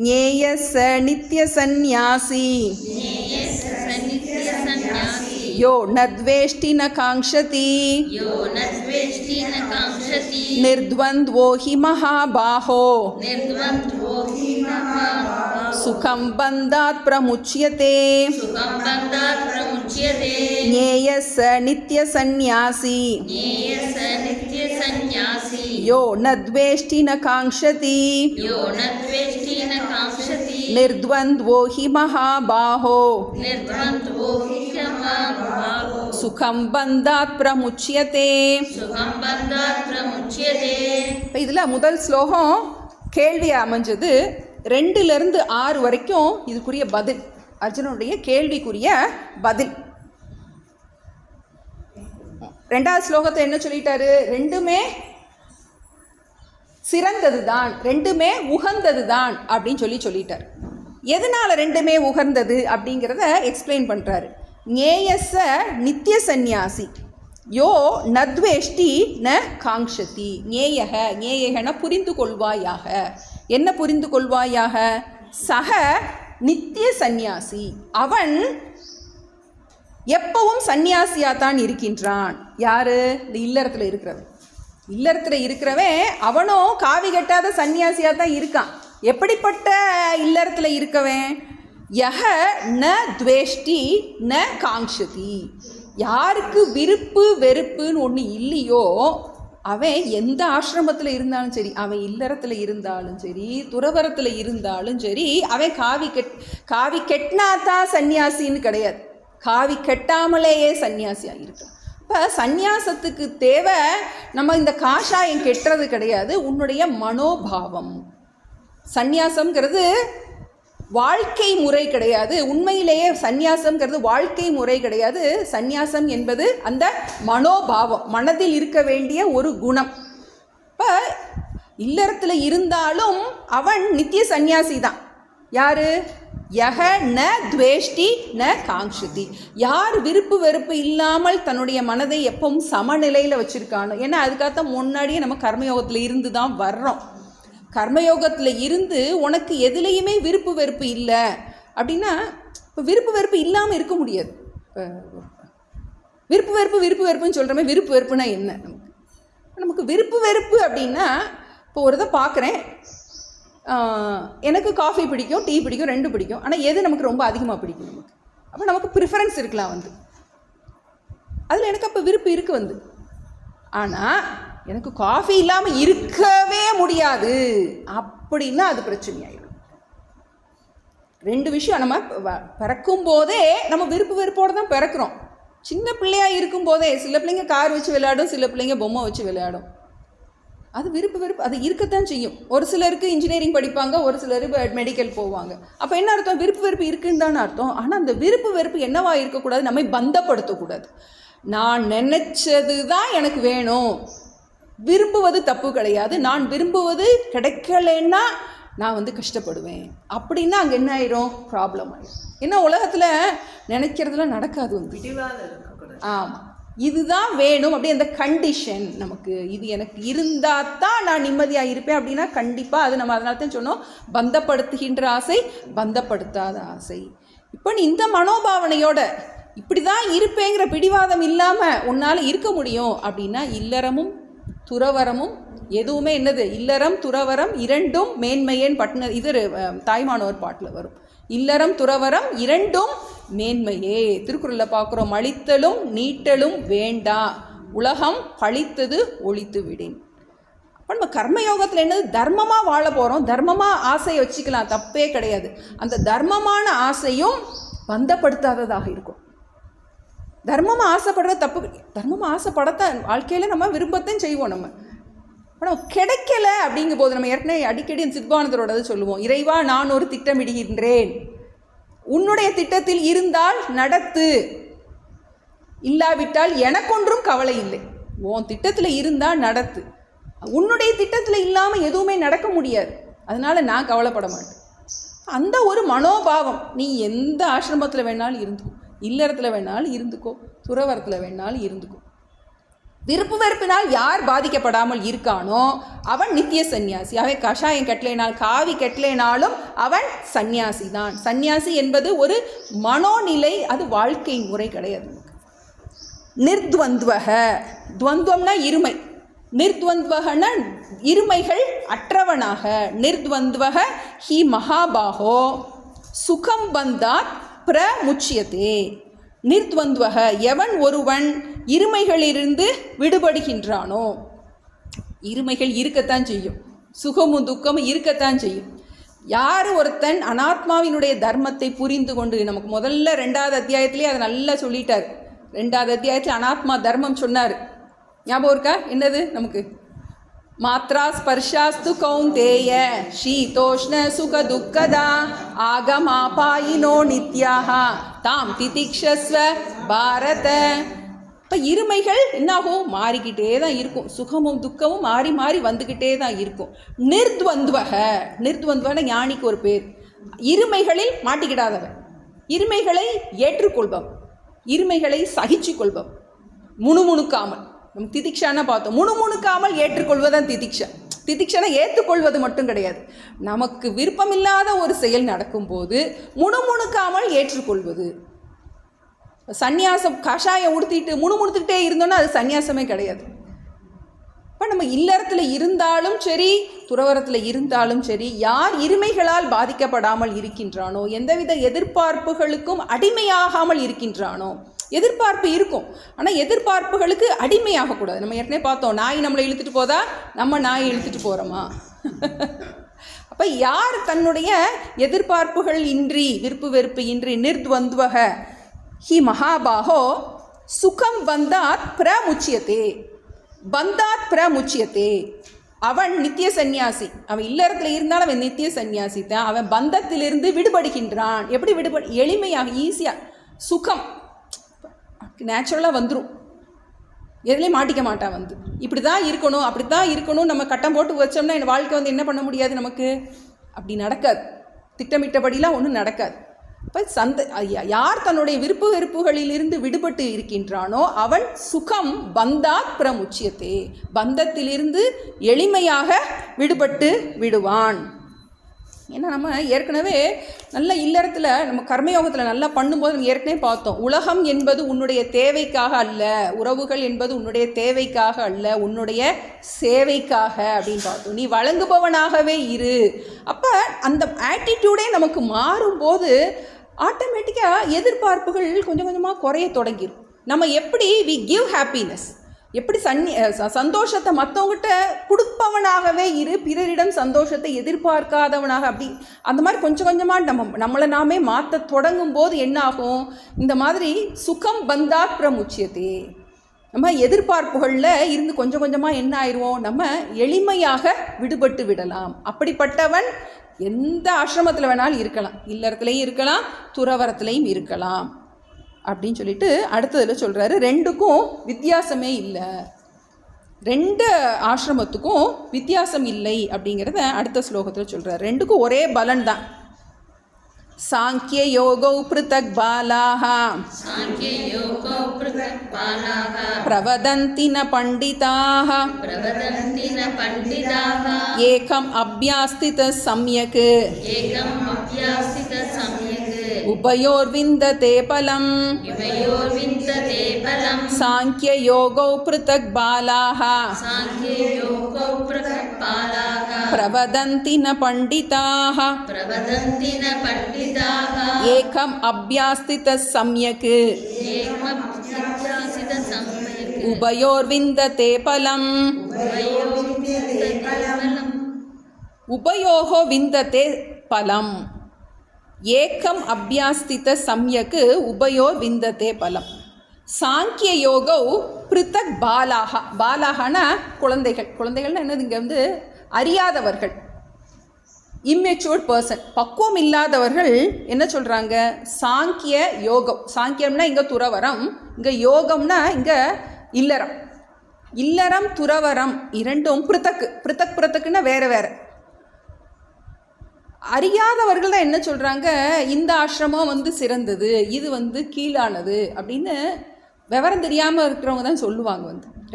ஞேயஸ நித்ய சந்நியாசி யோ நத்வேஷ்டி ந காங்க்ஷதி நிர்த்வந்த்வோ ஹி மகாபாஹோ சுகம் பந்தாத் பிரமுச்யதே ஞேயஸ நித்ய சந்நியாசி सन्न्यासी यो न द्वेष्टि न काङ्क्षति यो न द्वेष्टि न कांक्षति निर्द्वन्द्वो हि महाबाहो निर्द्वन्द्वो हि महाबाहो सुखं बन्धात् प्रमुच्यते. सुखं बन्धात् प्रमुच्यते. இப்போ இதில் முதல் ஸ்லோகம் கேள்வி அமைஞ்சது 2லிருந்து 6 வரைக்கும் இதுக்குரிய பதில், அர்ஜுனனுடைய கேள்விக்குரிய பதில். 2வது ஸ்லோகத்தை என்ன சொல்லிட்டாரு? ரெண்டுமே சிறந்தது தான், ரெண்டுமே உகந்தது தான் அப்படின்னு சொல்லிட்டார். எதனால் ரெண்டுமே உகந்தது அப்படிங்கிறத எக்ஸ்பிளைன் பண்ணுறாரு. ஞேயஸ நித்திய சந்நியாசி யோ நத்வேஷ்டி ந காங்ஷதி. ஞேயகன புரிந்து கொள்வாயாக. என்ன புரிந்து கொள்வாயாக? சக நித்திய சந்நியாசி, அவன் எப்பவும் சந்நியாசியாக தான் இருக்கின்றான். யாரு? இந்த இல்லறத்தில் இருக்கிறவன். இல்லறத்தில் இருக்கிறவன் அவனும் காவி கட்டாத சந்நியாசியாக தான் இருக்கான். எப்படிப்பட்ட இல்லறத்தில் இருக்கவன்? யஹ ந துவேஷ்டி ந காங்ஷதி. யாருக்கு விருப்பு வெறுப்புன்னு ஒன்று இல்லையோ அவன் எந்த ஆசிரமத்தில் இருந்தாலும் சரி, அவன் இல்லறத்தில் இருந்தாலும் சரி, துறவரத்தில் இருந்தாலும் சரி, அவன் காவி கெட்டினாதான் சந்நியாசின்னு கிடையாது, காவி கெட்டாமலேயே சந்நியாசியாக இருக்கான். இப்போ சந்நியாசத்துக்கு தேவை நம்ம இந்த காஷாயம் கெட்டுறது கிடையாது, உன்னுடைய மனோபாவம். சந்நியாசம்ங்கிறது வாழ்க்கை முறை கிடையாது. உண்மையிலேயே சந்நியாசம்ங்கிறது வாழ்க்கை முறை கிடையாது. சந்நியாசம் என்பது அந்த மனோபாவம், மனதில் இருக்க வேண்டிய ஒரு குணம். இப்போ இல்லறத்தில் இருந்தாலும் அவன் நித்திய சந்நியாசி தான். யாரு? யஹ ந துவேஷ்டி ந காங்ஷதி. யார் விருப்பு வெறுப்பு இல்லாமல் தன்னுடைய மனதை எப்பவும் சமநிலையில் வச்சுருக்கானோ. ஏன்னா அதுக்காகத்தான் முன்னாடியே நம்ம கர்மயோகத்தில் இருந்து தான் வர்றோம். கர்மயோகத்தில் இருந்து உனக்கு எதுலேயுமே விருப்பு வெறுப்பு இல்லை அப்படின்னா, இப்போ விருப்பு வெறுப்பு இல்லாமல் இருக்க முடியாது. விருப்பு வெறுப்புன்னு சொல்கிறோமே, விருப்பு வெறுப்புனா என்ன? நமக்கு விருப்பு வெறுப்பு அப்படின்னா, இப்போ ஒரு இதை பார்க்குறேன், எனக்கு காஃபி பிடிக்கும், டீ பிடிக்கும், 2 பிடிக்கும். ஆனால் எது நமக்கு ரொம்ப அதிகமாக பிடிக்கும்? நமக்கு அப்போ நமக்கு ப்ரிஃபரன்ஸ் இருக்கலாம் அதில் எனக்கு அப்போ விருப்பு இருக்குது ஆனால் எனக்கு காஃபி இல்லாமல் இருக்கவே முடியாது அப்படின்னா அது பிரச்சனையாயிடும். 2 விஷயம். நம்ம பிறக்கும் போதே நம்ம விருப்பு வெறுப்போடு தான் பிறக்கிறோம். சின்ன பிள்ளையாக இருக்கும்போதே சில பிள்ளைங்க கார் வச்சு விளையாடும், சில பிள்ளைங்க பொம்மை வச்சு விளையாடும். அது விருப்பு வெறுப்பு அது இருக்கத்தான் செய்யும். ஒரு சிலருக்கு இன்ஜினியரிங் படிப்பாங்க, ஒரு சிலர் மெடிக்கல் போவாங்க. அப்போ என்ன அர்த்தம்? விருப்பு வெறுப்பு இருக்குன்னு தானே அர்த்தம். ஆனால் அந்த விருப்பு வெறுப்பு என்னவா இருக்கக்கூடாது? நம்மை பந்தப்படுத்தக்கூடாது. நான் நினச்சது தான் எனக்கு வேணும், விரும்புவது தப்பு கிடையாது. நான் விரும்புவது கிடைக்கலன்னா நான் கஷ்டப்படுவேன் அப்படின்னா அங்கே என்ன ஆயிரும்? ப்ராப்ளம் ஆயிடும். ஏன்னா உலகத்தில் நினைக்கிறதுலாம் நடக்காது. ஆமாம், இதுதான் வேணும் அப்படி அந்த கண்டிஷன் நமக்கு, இது எனக்கு இருந்தால் தான் நான் நிம்மதியாக இருப்பேன் அப்படின்னா கண்டிப்பாக அது நம்ம அதனால தான் சொன்னோம், பந்தப்படுத்துகின்ற ஆசை பந்தப்படுத்தாத ஆசை. இப்போ நீ இந்த மனோபாவனையோட இப்படி தான் இருப்பேங்கிற பிடிவாதம் இல்லாமல் உன்னால் இருக்க முடியும் அப்படின்னா இல்லறமும் துறவரமும் எதுவுமே என்னது? இல்லறம் துறவரம் 2ம் மேன்மையேன் பட்னர். இது தாய்மானவர் பாட்டில் வரும். இல்லறம் துறவரம் 2ம் மேன்மையே. திருக்குறளில் பார்க்குறோம், அழித்தலும் நீட்டலும் வேண்டா, உலகம் பழித்தது ஒழித்து விடேன். அப்போ நம்ம கர்மயோகத்தில் என்னது? தர்மமாக வாழ போகிறோம், தர்மமாக ஆசையை வச்சுக்கலாம், தப்பே கிடையாது. அந்த தர்மமான ஆசையும் பந்தப்படுத்தாததாக இருக்கும். தர்மமாக ஆசைப்படுறது தப்பு. தர்மமாக ஆசைப்படத்தான் வாழ்க்கையில் நம்ம விரும்பத்தையும் செய்வோம். நம்ம ஆனால் கிடைக்கல அப்படிங்கும் போது நம்ம ஏற்கனவே அடிக்கடி சித்பானந்தரோட சொல்லுவோம், இறைவா நான் ஒரு திட்டமிடுகின்றேன், உன்னுடைய திட்டத்தில் இருந்தால் நடத்து, இல்லாவிட்டால் எனக்கொன்றும் கவலை இல்லை. உன் திட்டத்தில் இருந்தால் நடத்து, உன்னுடைய திட்டத்தில் இல்லாமல் எதுவுமே நடக்க முடியாது, அதனால் நான் கவலைப்பட மாட்டேன். அந்த ஒரு மனோபாவம். நீ எந்த ஆசிரமத்தில் வேணாலும் இருந்துக்கோ, இல்லறத்தில் வேணாலும் இருந்துக்கோ, துறவரத்தில் வேணாலும் இருந்துக்கோ. விருப்பு வெறுப்பினால் யார் பாதிக்கப்படாமல் இருக்கானோ அவன் நித்திய சந்நியாசி. அவன் கஷாயம் கட்டலைனால் காவி கட்டலைனாலும் அவன் சந்நியாசி தான். சந்நியாசி என்பது ஒரு மனோநிலை, அது வாழ்க்கை முறை கிடையாது. நிர்த்வந்த்வக, துவந்துவம்னா இருமை, நிர்த்வந்த்வகன இருமைகள் அற்றவனாக. நிர்த்வந்த்வக ஹி மகாபாகோ சுகம் பந்தாத் பிரமுச்சியதே. நிர்த்வந்த்வக எவன் ஒருவன் இருமைகளிலிருந்து விடுபடுகின்றானோ, இருமைகள் இருக்கத்தான் செய்யும், சுகமும் துக்கமும் இருக்கத்தான் செய்யும். யார் ஒருத்தன் அனாத்மாவினுடைய தர்மத்தை புரிந்து கொண்டு, நமக்கு முதல்ல 2வது அத்தியாயத்திலே அதை நல்லா சொல்லிட்டார். 2வது அத்தியாயத்தில் அனாத்மா தர்மம் சொன்னார். ஞாபகம் இருக்கா? என்னது நமக்கு? மாத்ரா ஸ்பர்ஷாஸ்து கௌந்தேய ஷீதோஷ்ண சுக துக்கதா ஆகமாபாயினோ நித்யாக தாம் திதிக்ஷஸ்வ பாரத. இப்போ இருமைகள் என்னாகும்? மாறிக்கிட்டே தான் இருக்கும். சுகமும் துக்கமும் மாறி மாறி வந்துக்கிட்டே தான் இருக்கும். நிர்த்வந்துவன ஞானிக்கு ஒரு பேர். இருமைகளில் மாட்டிக்கிடாதவன், இருமைகளை ஏற்றுக்கொள்பவன், இருமைகளை சகிச்சு கொள்பவன், முணுமுணுக்காமல். நம்ம திதிக்ஷான்னு பார்த்தோம். முணுமுணுக்காமல் ஏற்றுக்கொள்வதான் திதிக்ஷா. திதிக்ஷனை ஏற்றுக்கொள்வது மட்டும் கிடையாது, நமக்கு விருப்பமில்லாத ஒரு செயல் நடக்கும்போது முணுமுணுக்காமல் ஏற்றுக்கொள்வது. சந்நியாசம் கஷாயம் உடுத்திட்டு முணுமுணுத்துக்கிட்டே இருந்தோன்னா அது சந்நியாசமே கிடையாது. இப்போ நம்ம இல்லறத்தில் இருந்தாலும் சரி, துறவரத்தில் இருந்தாலும் சரி, யார் இருமைகளால் பாதிக்கப்படாமல் இருக்கின்றானோ, எந்தவித எதிர்பார்ப்புகளுக்கும் அடிமையாகாமல் இருக்கின்றானோ, எதிர்பார்ப்பு இருக்கும் ஆனால் எதிர்பார்ப்புகளுக்கு அடிமையாகக்கூடாது. நம்ம ஏற்கனவே பார்த்தோம், நாய் நம்மளை இழுத்துட்டு போதா, நம்ம நாயை இழுத்துட்டு போகிறோமா? அப்போ யார் தன்னுடைய எதிர்பார்ப்புகள் இன்றி, விருப்பு வெறுப்பு இன்றி, நிர்த்வந்துவக ஹி மகாபாகோ சுகம் பந்தாத் பிரமுச்சியத்தே. பந்தாத் பிரமுச்சியத்தே. அவன் நித்திய சந்நியாசி. அவன் இல்லறத்தில் இருந்தாலும் அவன் நித்திய சந்நியாசி தான். அவன் பந்தத்திலிருந்து விடுபடுகின்றான். எப்படி எளிமையாக, ஈஸியாக. சுகம் நேச்சுரலாக வந்துடும், எதுலேயும் மாட்டிக்க மாட்டான். இப்படி தான் இருக்கணும், அப்படி தான் இருக்கணும். நம்ம கட்டம் போட்டு வச்சோம்னா என் வாழ்க்கை என்ன பண்ண முடியாது, நமக்கு அப்படி நடக்காது. திட்டமிட்டபடிலாம் ஒன்றும் நடக்காது. இப்போ யார் தன்னுடைய விருப்பு வெறுப்புகளிலிருந்து விடுபட்டு இருக்கின்றானோ அவன் சுகம் பந்தாத் பிரமுச்சியத்தே. பந்தத்திலிருந்து எளிமையாக விடுபட்டு விடுவான். ஏன்னா நம்ம ஏற்கனவே நல்ல இல்லறத்தில் நம்ம கர்மயோகத்தில் நல்லா பண்ணும்போது நம்ம ஏற்கனவே பார்த்தோம், உலகம் என்பது உன்னுடைய தேவைக்காக அல்ல, உறவுகள் என்பது உன்னுடைய தேவைக்காக அல்ல, உன்னுடைய சேவைக்காக அப்படின்னு பார்த்தோம். நீ வழங்குபவனாகவே இரு. அப்போ அந்த ஆட்டிடியூடே நமக்கு மாறும்போது ஆட்டோமேட்டிக்காக எதிர்பார்ப்புகள் கொஞ்சம் கொஞ்சமாக குறைய தொடங்கிடும். நம்ம எப்படி வி கிவ் ஹாப்பினஸ், எப்படி சந்தோஷத்தை மற்றவங்ககிட்ட கொடுப்பவனாகவே இரு, பிறரிடம் சந்தோஷத்தை எதிர்பார்க்காதவனாக, அப்படி அந்த மாதிரி கொஞ்சம் கொஞ்சமாக நம்மளை நாமே மாற்ற தொடங்கும் போது என்ன ஆகும்? இந்த மாதிரி சுகம் பந்தாத் பிரமுச்சியத்தே. நம்ம எதிர்பார்ப்புகளில் இருந்து கொஞ்சம் கொஞ்சமாக என்ன ஆயிடுவோம்? நம்ம எளிமையாக விடுபட்டு விடலாம். அப்படிப்பட்டவன் எந்த ஆசிரமத்தில் வேணாலும் இருக்கலாம், இல்லறத்துலேயும் இருக்கலாம், துறவரத்துலேயும் இருக்கலாம் அப்படின்னு சொல்லிட்டு அடுத்ததில் சொல்கிறாரு, ரெண்டுக்கும் வித்தியாசமே இல்லை, 2 ஆசிரமத்துக்கும் வித்தியாசம் இல்லை அப்படிங்கிறத அடுத்த ஸ்லோகத்தில் சொல்கிறார். ரெண்டுக்கும் ஒரே பலன் தான். சாங்கிய யோகௌ ப்ருதக் பாலாஹ பிரவதந்தி ந பண்டிதாஹ ஏகம் அப்யாஸ்தித சம்யக் உபயோர்விந்ததே பலம். சாங்கிய யோகௌ ப்ருதக் பாலாஹ பிரவதந்தி ந பண்டிதாஹ ஏகம் அப்யாஸ்தித சம்யக் உபயோர்விந்ததே பலம். உபயோகோ விந்ததே பலம். ஏகம் அபியாஸ்தித சம்யக்கு உபயோர் விந்ததே பலம். சாங்கிய யோகௌ ப்ருதக் பாலாக. பாலாகனா குழந்தைகள். குழந்தைகள்னா என்னது? இங்கே அறியாதவர்கள், இம்மெச்சூர்ட் பர்சன், பக்குவம் இல்லாதவர்கள். என்ன சொல்கிறாங்க? சாங்கிய யோகம். சாங்கியம்னா இங்கே துறவரம், இங்கே யோகம்னா இங்கே இல்லறம். இல்லறம் துறவரம் இரண்டும் பிருத்தக்கு. பிருத்தக்குன்னா வேறு வேறு. அறியாதவர்கள் தான் என்ன சொல்கிறாங்க? இந்த ஆசிரமம் சிறந்தது, இது கீழானது அப்படின்னு விவரம் தெரியாமல் இருக்கிறவங்க தான் சொல்லுவாங்க.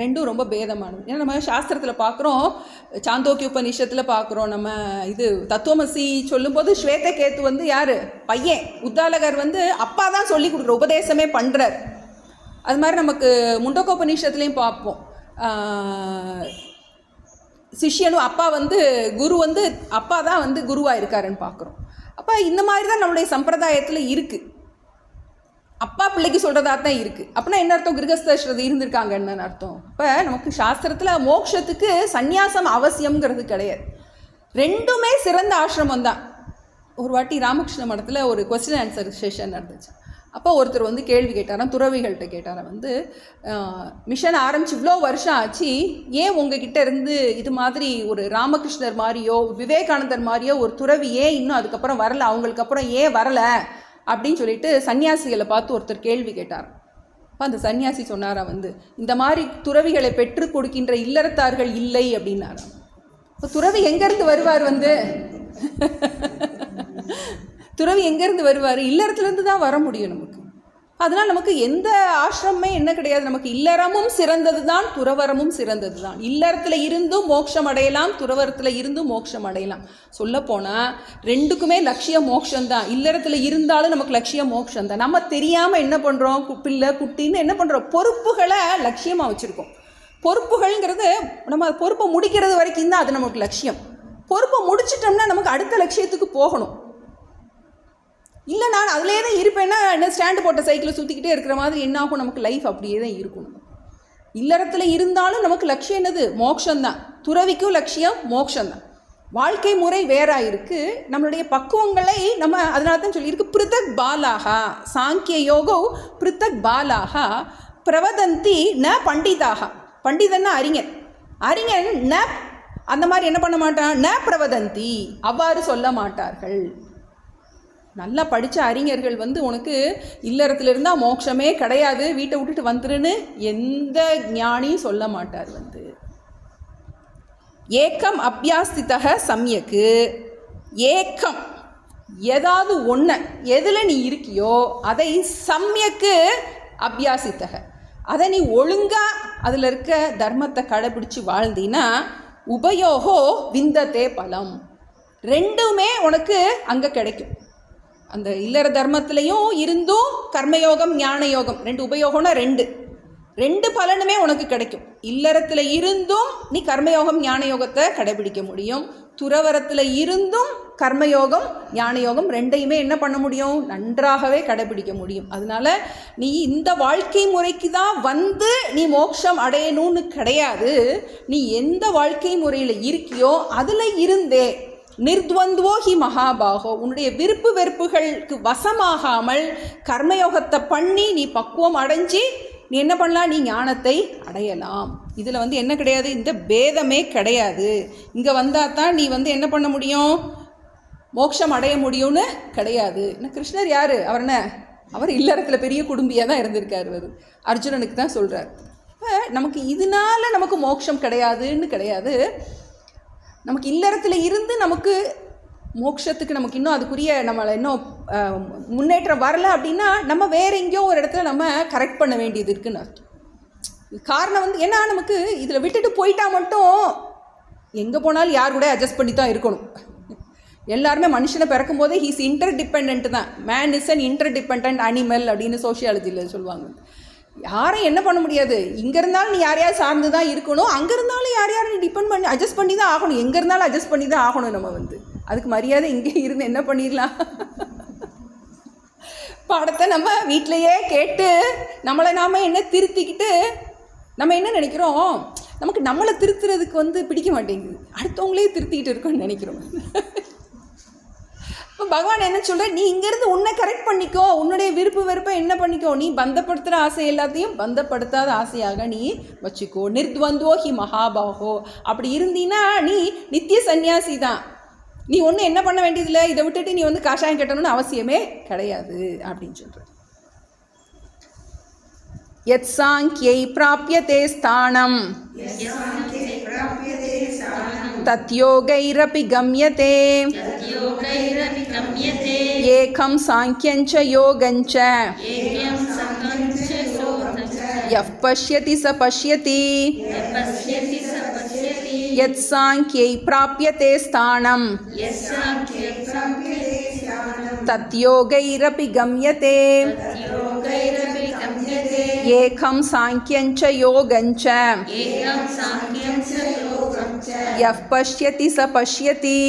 ரெண்டும் ரொம்ப பேதமானது. ஏன்னா நம்ம சாஸ்திரத்தில் பார்க்குறோம், சாந்தோக்கிய உபநிஷத்தில் பார்க்குறோம், நம்ம இது தத்துவமசி சொல்லும்போது ஸ்வேதகேத்து யார்? பையன். உத்தாலகர் அப்பா தான் சொல்லி கொடுக்குற, உபதேசமே பண்ணுறார். அது மாதிரி நமக்கு முண்டகோபநிஷத்துலேயும் பார்ப்போம், சிஷ்யனும் அப்பா குரு அப்பா தான் குருவாக இருக்காருன்னு பார்க்குறோம். அப்போ இந்த மாதிரி தான் நம்மளுடைய சம்பிரதாயத்தில் இருக்குது. அப்பா பிள்ளைக்கு சொல்கிறதா தான் இருக்குது. அப்படின்னா என்ன அர்த்தம்? கிரகஸ்தஸ்ரதி இருந்திருக்காங்கன்னு அர்த்தம். இப்போ நமக்கு சாஸ்திரத்தில் மோட்சத்துக்கு சந்நியாசம் அவசியம்ங்கிறது கிடையாது. ரெண்டுமே சிறந்த ஆசிரமம் தான். ஒரு வாட்டி ராமகிருஷ்ண மடத்தில் ஒரு கொஸ்டின் ஆன்சர் செஷன் நடந்துச்சு. அப்போ ஒருத்தர் வந்து கேள்வி கேட்டாராம், துறவிகள்கிட்ட கேட்டாராம், வந்து மிஷன் ஆரம்பிச்சு இவ்வளோ வருஷம் ஆச்சு, ஏன் உங்ககிட்ட இருந்து இது மாதிரி ஒரு ராமகிருஷ்ணர் மாதிரியோ விவேகானந்தர் மாதிரியோ ஒரு துறவி ஏன் இன்னும் அதுக்கப்புறம் வரலை, அவங்களுக்கு அப்புறம் ஏன் வரலை அப்படின்னு சொல்லிட்டு சன்னியாசிகளை பார்த்து ஒருத்தர் கேள்வி கேட்டார். அப்போ அந்த சன்னியாசி சொன்னாராம், வந்து இந்த மாதிரி துறவிகளை பெற்றுக் கொடுக்கின்ற இல்லறத்தார்கள் இல்லை அப்படின்னாராம். இப்போ துறவி எங்கேருந்து வருவார்? வந்து துறவி எங்கேருந்து வருவார்? இல்லறத்துலேருந்து தான் வர முடியும் நமக்கு. அதனால் நமக்கு எந்த ஆசிரமே என்ன கிடையாது, நமக்கு இல்லறமும் சிறந்தது தான், துறவரமும் சிறந்தது தான். இல்லறத்தில் இருந்தும் மோட்சம் அடையலாம், துறவரத்தில் இருந்தும் மோட்சம் அடையலாம். சொல்லப்போனால் ரெண்டுக்குமே லட்சியம் மோட்சம்தான். இல்லறத்தில் இருந்தாலும் நமக்கு லட்சியம் மோட்சம்தான். நம்ம தெரியாமல் என்ன பண்ணுறோம், பிள்ளை குட்டின்னு என்ன பண்ணுறோம், பொறுப்புகளை லட்சியமாக வச்சுருக்கோம். பொறுப்புகள்ங்கிறது நம்ம பொறுப்பை முடிக்கிறது வரைக்கும் தான் அது நமக்கு லட்சியம். பொறுப்பை முடிச்சிட்டோம்னா நமக்கு அடுத்த லட்சியத்துக்கு போகணும். இல்லை நான் அதிலே தான் இருப்பேன்னா என்ன, ஸ்டாண்டு போட்ட சைக்கிளை சுற்றிக்கிட்டே இருக்கிற மாதிரி என்ன ஆகும், நமக்கு லைஃப் அப்படியே தான் இருக்கும். இல்லறத்தில் இருந்தாலும் நமக்கு லட்சியம் என்னது? மோட்சம்தான். துறவிக்கும் லட்சியம் மோட்சம்தான். வாழ்க்கை முறை வேறாக இருக்குது. நம்மளுடைய பக்குவங்களை நம்ம அதனால தான் சொல்லியிருக்கு, பிருத்தக் பாலாகா சாங்கிய யோகோ பிருத்தக் பாலாகா பிரவதந்தி ந பண்டிதாக. பண்டிதன்னா அறிஞன். அறிஞன் ந அந்த மாதிரி என்ன பண்ண மாட்டான், ந பிரவதந்தி அவ்வாறு சொல்ல மாட்டார்கள். நல்லா படித்த அறிஞர்கள் வந்து உனக்கு இல்லறத்தில் இருந்தால் மோட்சமே கிடையாது, வீட்டை விட்டுட்டு வந்துருன்னு எந்த ஞானியும் சொல்ல மாட்டார். வந்து ஏக்கம் அபியாஸ்திதக சம்யக்கு. ஏக்கம் ஏதாவது ஒன்று எதில் நீ இருக்கியோ அதை சம்யக்கு அபியாசித்தக, அதை நீ ஒழுங்காக அதில் இருக்க தர்மத்தை கடைபிடிச்சி வாழ்ந்தீன்னா உபயோகோ விந்தத்தே பலம். ரெண்டுமே உனக்கு அங்கே கிடைக்கும். அந்த இல்லற தர்மத்திலையும் இருந்தும் கர்மயோகம் ஞான யோகம் ரெண்டு உபயோகம்னா ரெண்டு பலனுமே உனக்கு கிடைக்கும். இல்லறத்தில் இருந்தும் நீ கர்மயோகம் ஞான யோகத்தை கடைபிடிக்க முடியும். துறவரத்தில் இருந்தும் கர்மயோகம் ஞான யோகம் ரெண்டையுமே என்ன பண்ண முடியும், நன்றாகவே கடைபிடிக்க முடியும். அதனால நீ இந்த வாழ்க்கை முறைக்கு தான் வந்து நீ மோட்சம் அடையணும்னு கிடையாது. நீ எந்த வாழ்க்கை முறையில் இருக்கியோ அதில் இருந்தே நிர்த்வந்துவோ ஹி மகாபாகோ, உன்னுடைய விருப்பு வெறுப்புகளுக்கு வசமாகாமல் கர்மயோகத்தை பண்ணி நீ பக்குவம் அடைஞ்சி நீ என்ன பண்ணலாம், நீ ஞானத்தை அடையலாம். இதில் வந்து என்ன கிடையாது, இந்த பேதமே கிடையாது. இங்கே வந்தால் தான் நீ வந்து என்ன பண்ண முடியும், மோட்சம் அடைய முடியும்னு கிடையாது. என்ன கிருஷ்ணர் யார், அவர் என்ன, அவர் இல்லறத்தில் பெரிய குடும்பியாக தான் இருந்திருக்கார். அவர் அர்ஜுனனுக்கு தான் சொல்கிறார். நமக்கு இதனால நமக்கு மோட்சம் கிடையாதுன்னு கிடையாது. நமக்கு இல்லறத்தில் இருந்து நமக்கு மோட்சத்துக்கு நமக்கு இன்னும் அதுக்குரிய நம்மளை இன்னும் முன்னேற்றம் வரலை அப்படின்னா நம்ம வேறு எங்கேயோ ஒரு இடத்துல நம்ம கரெக்ட் பண்ண வேண்டியது இருக்குன்னு அர்த்தம். காரணம் வந்து ஏன்னா நமக்கு இதில் விட்டுட்டு போயிட்டா மட்டும் எங்கே போனாலும் யார் கூட அட்ஜஸ்ட் பண்ணி தான் இருக்கணும். எல்லாருமே மனுஷனை பிறக்கும் போதே ஹீஸ் இன்டர் டிபெண்ட் தான். Man is an inter depend animal அப்படின்னு சோஷியாலஜியில் சொல்லுவாங்க. யாரும் என்ன பண்ண முடியாது, இங்கே இருந்தாலும் நீ யாரையாவது சார்ந்து தான் இருக்கணும், அங்கே இருந்தாலும் யாரையாரும் நீ டிபெண்ட் பண்ணி அட்ஜஸ்ட் பண்ணி தான் ஆகணும். எங்கே இருந்தாலும் அட்ஜஸ்ட் பண்ணி தான் ஆகணும். நம்ம வந்து அதுக்கு மரியாதை இங்கே இருந்து என்ன பண்ணிடலாம், பாடத்தை நம்ம வீட்டிலையே கேட்டு நம்மளை நாம் என்ன திருத்திக்கிட்டு நம்ம என்ன நினைக்கிறோம், நமக்கு நம்மளை திருத்துறதுக்கு வந்து பிடிக்க மாட்டேங்குது, அடுத்தவங்களே திருத்திக்கிட்டு இருக்கோன்னு நினைக்கிறோம். இப்போ பகவான் என்ன சொல்கிற, நீ இங்கேருந்து உன்னை கரெக்ட் பண்ணிக்கோ, உன்னுடைய விருப்பு வெறுப்பை என்ன பண்ணிக்கோ, நீ பந்தப்படுத்துகிற ஆசை எல்லாத்தையும் பந்தப்படுத்தாத ஆசையாக நீ வச்சுக்கோ. நிர்த்வந்தோ ஹி மகாபாகோ. அப்படி இருந்தீன்னா நீ நித்திய சன்னியாசி தான். நீ ஒன்றும் என்ன பண்ண வேண்டியதில்லை, இதை விட்டுட்டு நீ வந்து காஷாயம் கட்டணும்னு அவசியமே கிடையாது அப்படின்னு சொல்கிற. யத் சாங்கியை பிராப்யதே ஸ்தானம் தத்யோகைரபி கம்யதே ஏகம் சாங்கியஞ்ச யோகஞ்ச யஃ பஷ்யதி ச பஷ்யதி யத் சாங்கியை பிராப்யதே ஸ்தானம் தத்யோகைரபி கம்யதே ஏகம் சாங்கியஞ்ச யோகஞ்ச யஃ பஷ்யதி ச பஷ்யதி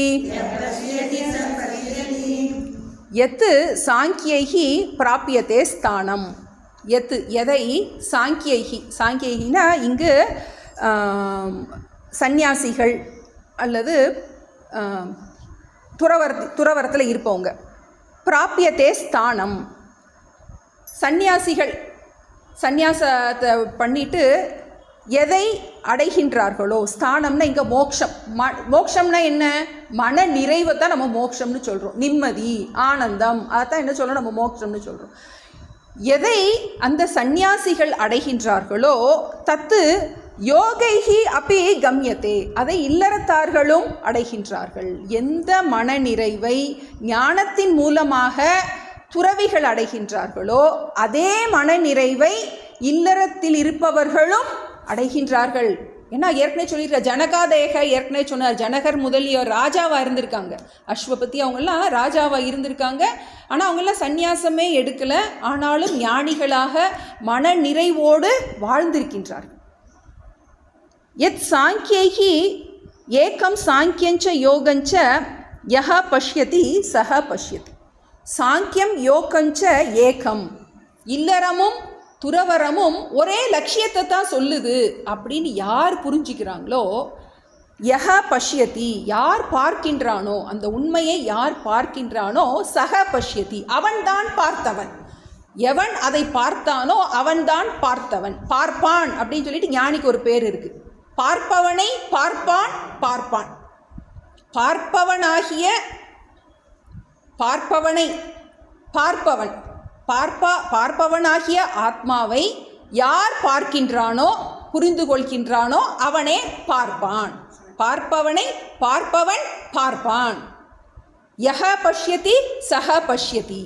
எத்து சாங்கியைகி பிராப்பியத்தே ஸ்தானம். எதை சாங்கியைகினா இங்கு சந்நியாசிகள் அல்லது துறவரத்தில் இருப்பவங்க. பிராப்பியத்தே ஸ்தானம், சந்நியாசிகள் சந்நியாசத்தை பண்ணிட்டு எதை அடைகின்றார்களோ, ஸ்தானம்னா இங்கே மோக்ஷம். மோக்ஷம்னா என்ன? மன நிறைவை தான் நம்ம மோக்ஷம்னு சொல்கிறோம். நிம்மதி, ஆனந்தம், அதைத்தான் என்ன சொல்கிறோம், நம்ம மோக்ஷம்னு சொல்கிறோம். எதை அந்த சந்நியாசிகள் அடைகின்றார்களோ தத்து யோகைஹி அப்பி கம்யத்தே, அதை இல்லறத்தார்களும் அடைகின்றார்கள். எந்த மன நிறைவை ஞானத்தின் மூலமாக துறவிகள் அடைகின்றார்களோ அதே மன நிறைவை இல்லறத்தில் இருப்பவர்களும் அடைகின்றார்கள். ஏன்னா ஏற்கனவே சொல்லியிருக்க ஜனகாதேக ஏற்கனவே சொன்னார். ஜனகர் முதலியோர் ராஜாவாக இருந்திருக்காங்க. அஸ்வபதி அவங்கெல்லாம் ராஜாவாக இருந்திருக்காங்க. ஆனால் அவங்கெல்லாம் சந்நியாசமே எடுக்கலை. ஆனாலும் ஞானிகளாக மன நிறைவோடு வாழ்ந்திருக்கின்றார்கள். எத் சாங்கியைஹி ஏகம் சாங்கியஞ்ச யோகஞ்ச யஹ பஷ்யதி சஹ பஷ்யதி. சாங்கியம் யோகஞ்ச ஏகம், இல்லறமும் துறவரமும் ஒரே லட்சியத்தை தான் சொல்லுது அப்படின்னு யார் புரிஞ்சுக்கிறாங்களோ, யஹ பஷ்யதி, யார் பார்க்கின்றானோ, அந்த உண்மையை யார் பார்க்கின்றானோ, சஹ பஷ்யதி, அவன்தான் பார்த்தவன். எவன் அதை பார்த்தானோ அவன்தான் பார்த்தவன். பார்ப்பான் அப்படின்னு சொல்லிட்டு ஞானிக்கு ஒரு பேர் இருக்கு. பார்ப்பவனை பார்ப்பான், பார்ப்பான். பார்ப்பவனாகிய பார்ப்பவனை பார்ப்பவன் பார்ப்பவனாகிய ஆத்மாவை யார் பார்க்கின்றானோ, புரிந்து கொள்கின்றானோ அவனே பார்ப்பான். பார்ப்பவனை பார்ப்பவன் பார்ப்பான். யஹ பஷ்யதி சஹ பஷ்யதி,